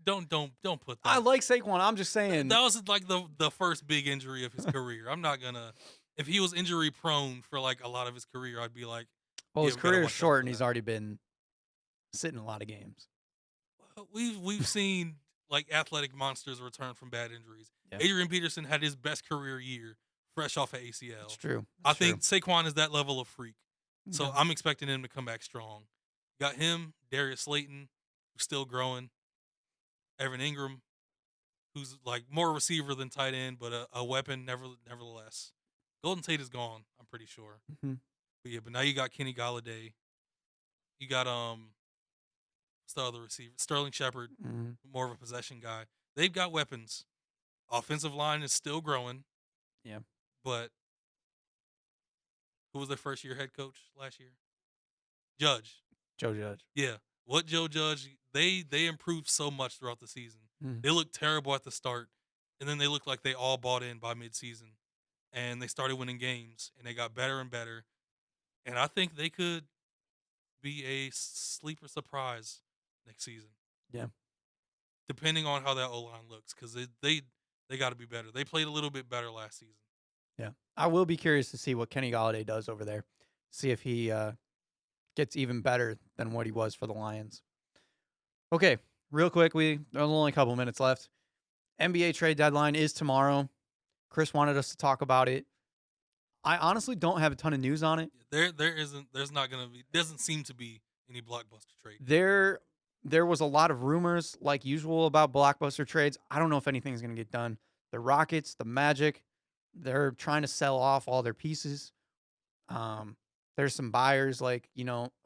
Speaker 2: Don't put that.
Speaker 1: I like Saquon. I'm just saying
Speaker 2: that was like the first big injury of his career. I'm not gonna. If he was injury prone for like a lot of his career, I'd be like,
Speaker 1: well, his career is short, and he's already been sitting a lot of games.
Speaker 2: We've seen like athletic monsters return from bad injuries.
Speaker 1: Yeah.
Speaker 2: Adrian Peterson had his best career year fresh off of ACL.
Speaker 1: It's true.
Speaker 2: I think Saquon is that level of freak. So
Speaker 1: Okay.
Speaker 2: I'm expecting him to come back strong. Got him, Darius Slayton, who's still growing. Evan Ingram, who's like more receiver than tight end, but a weapon nevertheless. Golden Tate is gone, I'm pretty sure.
Speaker 1: Mm-hmm.
Speaker 2: But now you got Kenny Gallaudet. You got what's the other receiver? Sterling Shepard, more of a possession guy. They've got weapons. Offensive line is still growing.
Speaker 1: Yeah.
Speaker 2: But who was their first year head coach last year? Joe Judge. Yeah. What Joe Judge, they improved so much throughout the season. They looked terrible at the start, and then they looked like they all bought in by midseason. And they started winning games, and they got better and better. And I think they could be a sleeper surprise next season.
Speaker 1: Yeah.
Speaker 2: Depending on how that O-line looks, because they got to be better. They played a little bit better last season.
Speaker 1: Yeah. I will be curious to see what Kenny Gallaudet does over there. See if he gets even better than what he was for the Lions. Okay, real quick, there's only a couple minutes left. NBA trade deadline is tomorrow. Chris wanted us to talk about it. I honestly don't have a ton of news on it.
Speaker 2: There's not gonna be, doesn't seem to be any blockbuster trade.
Speaker 1: There was a lot of rumors, like usual, about blockbuster trades. I don't know if anything's going to get done. The Rockets, the Magic, they're trying to sell off all their pieces. There's some buyers, like,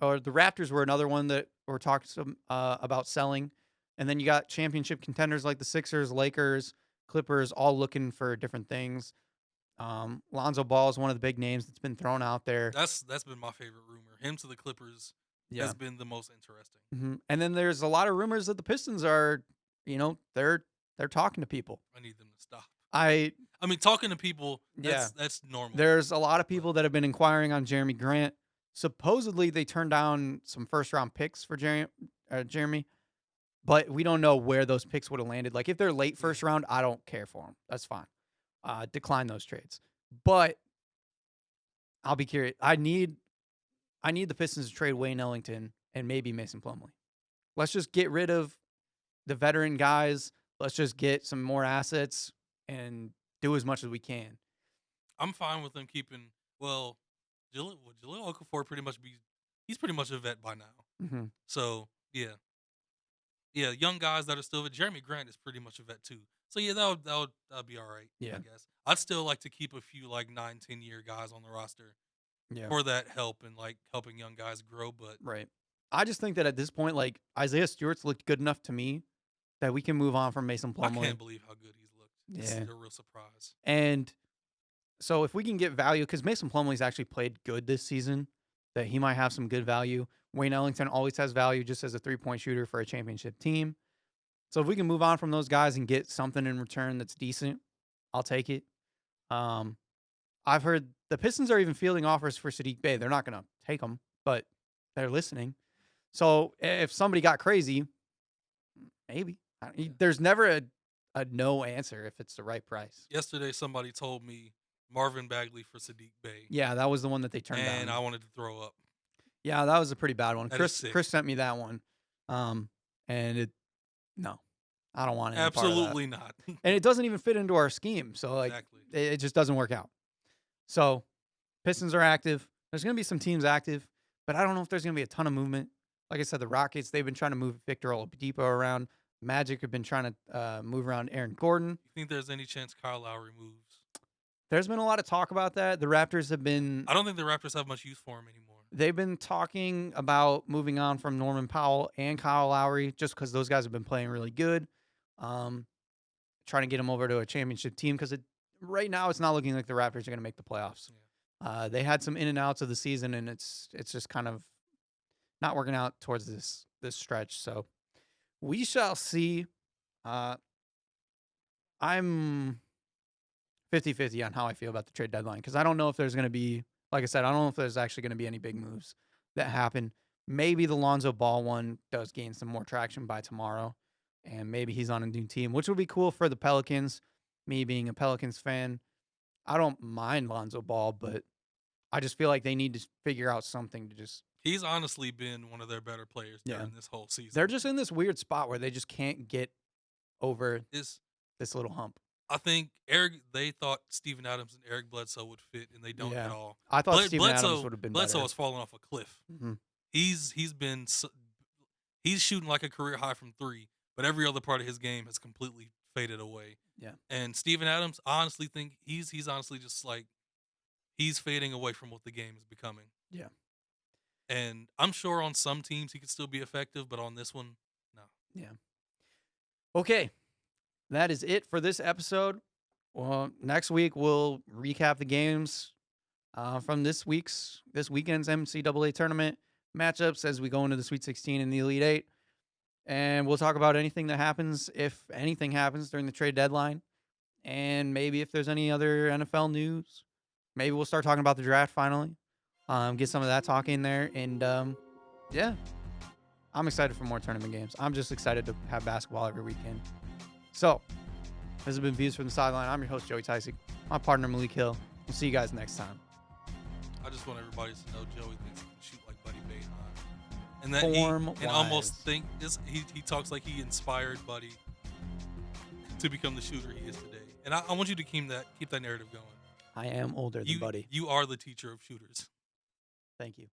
Speaker 1: or the Raptors were another one that were talking about selling. And then you got championship contenders like the Sixers, Lakers, Clippers, all looking for different things. Lonzo Ball is one of the big names that's been thrown out there.
Speaker 2: That's been my favorite rumor. Him to the Clippers has been the most interesting.
Speaker 1: And then there's a lot of rumors that the Pistons are, they're talking to people.
Speaker 2: I need them to stop.
Speaker 1: I
Speaker 2: mean, talking to people, that's normal.
Speaker 1: There's a lot of people that have been inquiring on Jeremy Grant. Supposedly, they turned down some first-round picks for Jeremy, but we don't know where those picks would have landed. Like, if they're late first round, I don't care for them. That's fine. Decline those trades. But I'll be curious. I need the Pistons to trade Wayne Ellington and maybe Mason Plumlee. Let's just get rid of the veteran guys. Let's just get some more assets and do as much as we can.
Speaker 2: I'm fine with them keeping. Well, Jaleel Okafor he's pretty much a vet by now.
Speaker 1: Mm-hmm.
Speaker 2: So yeah, young guys that are still vet. Jeremy Grant is pretty much a vet too. So yeah, that'll be all right.
Speaker 1: Yeah.
Speaker 2: I guess I'd still like to keep a few like 9-10 year guys on the roster.
Speaker 1: Yeah.
Speaker 2: For that help and like helping young guys grow, but
Speaker 1: right. I just think that at this point, like, Isaiah Stewart's looked good enough to me that we can move on from Mason Plumlee.
Speaker 2: I can't believe how good he's looked. It's a real surprise.
Speaker 1: And so if we can get value, because Mason Plumlee's actually played good this season, that he might have some good value. Wayne Ellington always has value just as a 3-point shooter for a championship team. So if we can move on from those guys and get something in return that's decent, I'll take it. I've heard the Pistons are even fielding offers for Saddiq Bey. They're not going to take them, but they're listening. So if somebody got crazy, maybe. There's never a no answer if it's the right price.
Speaker 2: Yesterday, somebody told me Marvin Bagley for Saddiq Bey.
Speaker 1: Yeah, that was the one that they turned down.
Speaker 2: And I wanted to throw up.
Speaker 1: Yeah, that was a pretty bad one.
Speaker 2: That
Speaker 1: Chris sent me that one. And no, I don't want it.
Speaker 2: Absolutely not.
Speaker 1: And it doesn't even fit into our scheme. So, like, it just doesn't work out. So, Pistons are active. There's going to be some teams active, but I don't know if there's going to be a ton of movement. Like I said, the Rockets, they've been trying to move Victor Oladipo around. Magic have been trying to move around Aaron Gordon.
Speaker 2: You think there's any chance Kyle Lowry moves?
Speaker 1: There's been a lot of talk about that. The Raptors have been...
Speaker 2: I don't think the Raptors have much use for him anymore.
Speaker 1: They've been talking about moving on from Norman Powell and Kyle Lowry just because those guys have been playing really good. Trying to get them over to a championship team because right now it's not looking like the Raptors are going to make the playoffs. Yeah. They had some in and outs of the season, and it's just kind of not working out towards this stretch. So we shall see. I'm 50-50 on how I feel about the trade deadline because I don't know if there's going to be, like I said, I don't know if there's actually going to be any big moves that happen. Maybe the Lonzo Ball one does gain some more traction by tomorrow, and maybe he's on a new team, which would be cool for the Pelicans. Me being a Pelicans fan, I don't mind Lonzo Ball, but I just feel like they need to figure out something to just...
Speaker 2: He's honestly been one of their better players during this whole season.
Speaker 1: They're just in this weird spot where they just can't get over this little hump.
Speaker 2: I think they thought Steven Adams and Eric Bledsoe would fit, and they don't at all.
Speaker 1: I thought Steven Adams would have been
Speaker 2: Bledsoe
Speaker 1: better.
Speaker 2: has fallen off a cliff.
Speaker 1: Mm-hmm.
Speaker 2: He's shooting like a career high from 3, but every other part of his game has completely faded away.
Speaker 1: Yeah.
Speaker 2: And Steven Adams, I honestly think he's honestly just like he's fading away from what the game is becoming.
Speaker 1: Yeah.
Speaker 2: And I'm sure on some teams he could still be effective, but on this one, no.
Speaker 1: Yeah. Okay. That is it for this episode. Well, next week we'll recap the games from this weekend's NCAA tournament matchups as we go into the Sweet 16 and the Elite 8. And we'll talk about anything that happens, if anything happens during the trade deadline. And maybe if there's any other NFL news. Maybe we'll start talking about the draft finally. Get some of that talk in there. And, yeah, I'm excited for more tournament games. I'm just excited to have basketball every weekend. So, this has been Views from the Sideline. I'm your host, Joey Tysick. My partner, Malik Hill. We'll see you guys next time.
Speaker 2: I just want everybody to know Joey thinks he can shoot like Buddy Boeheim. And that
Speaker 1: Form-wise.
Speaker 2: almost think he talks like he inspired Buddy to become the shooter he is today. And I want you to keep that narrative going.
Speaker 1: I am older than Buddy.
Speaker 2: You are the teacher of shooters.
Speaker 1: Thank you.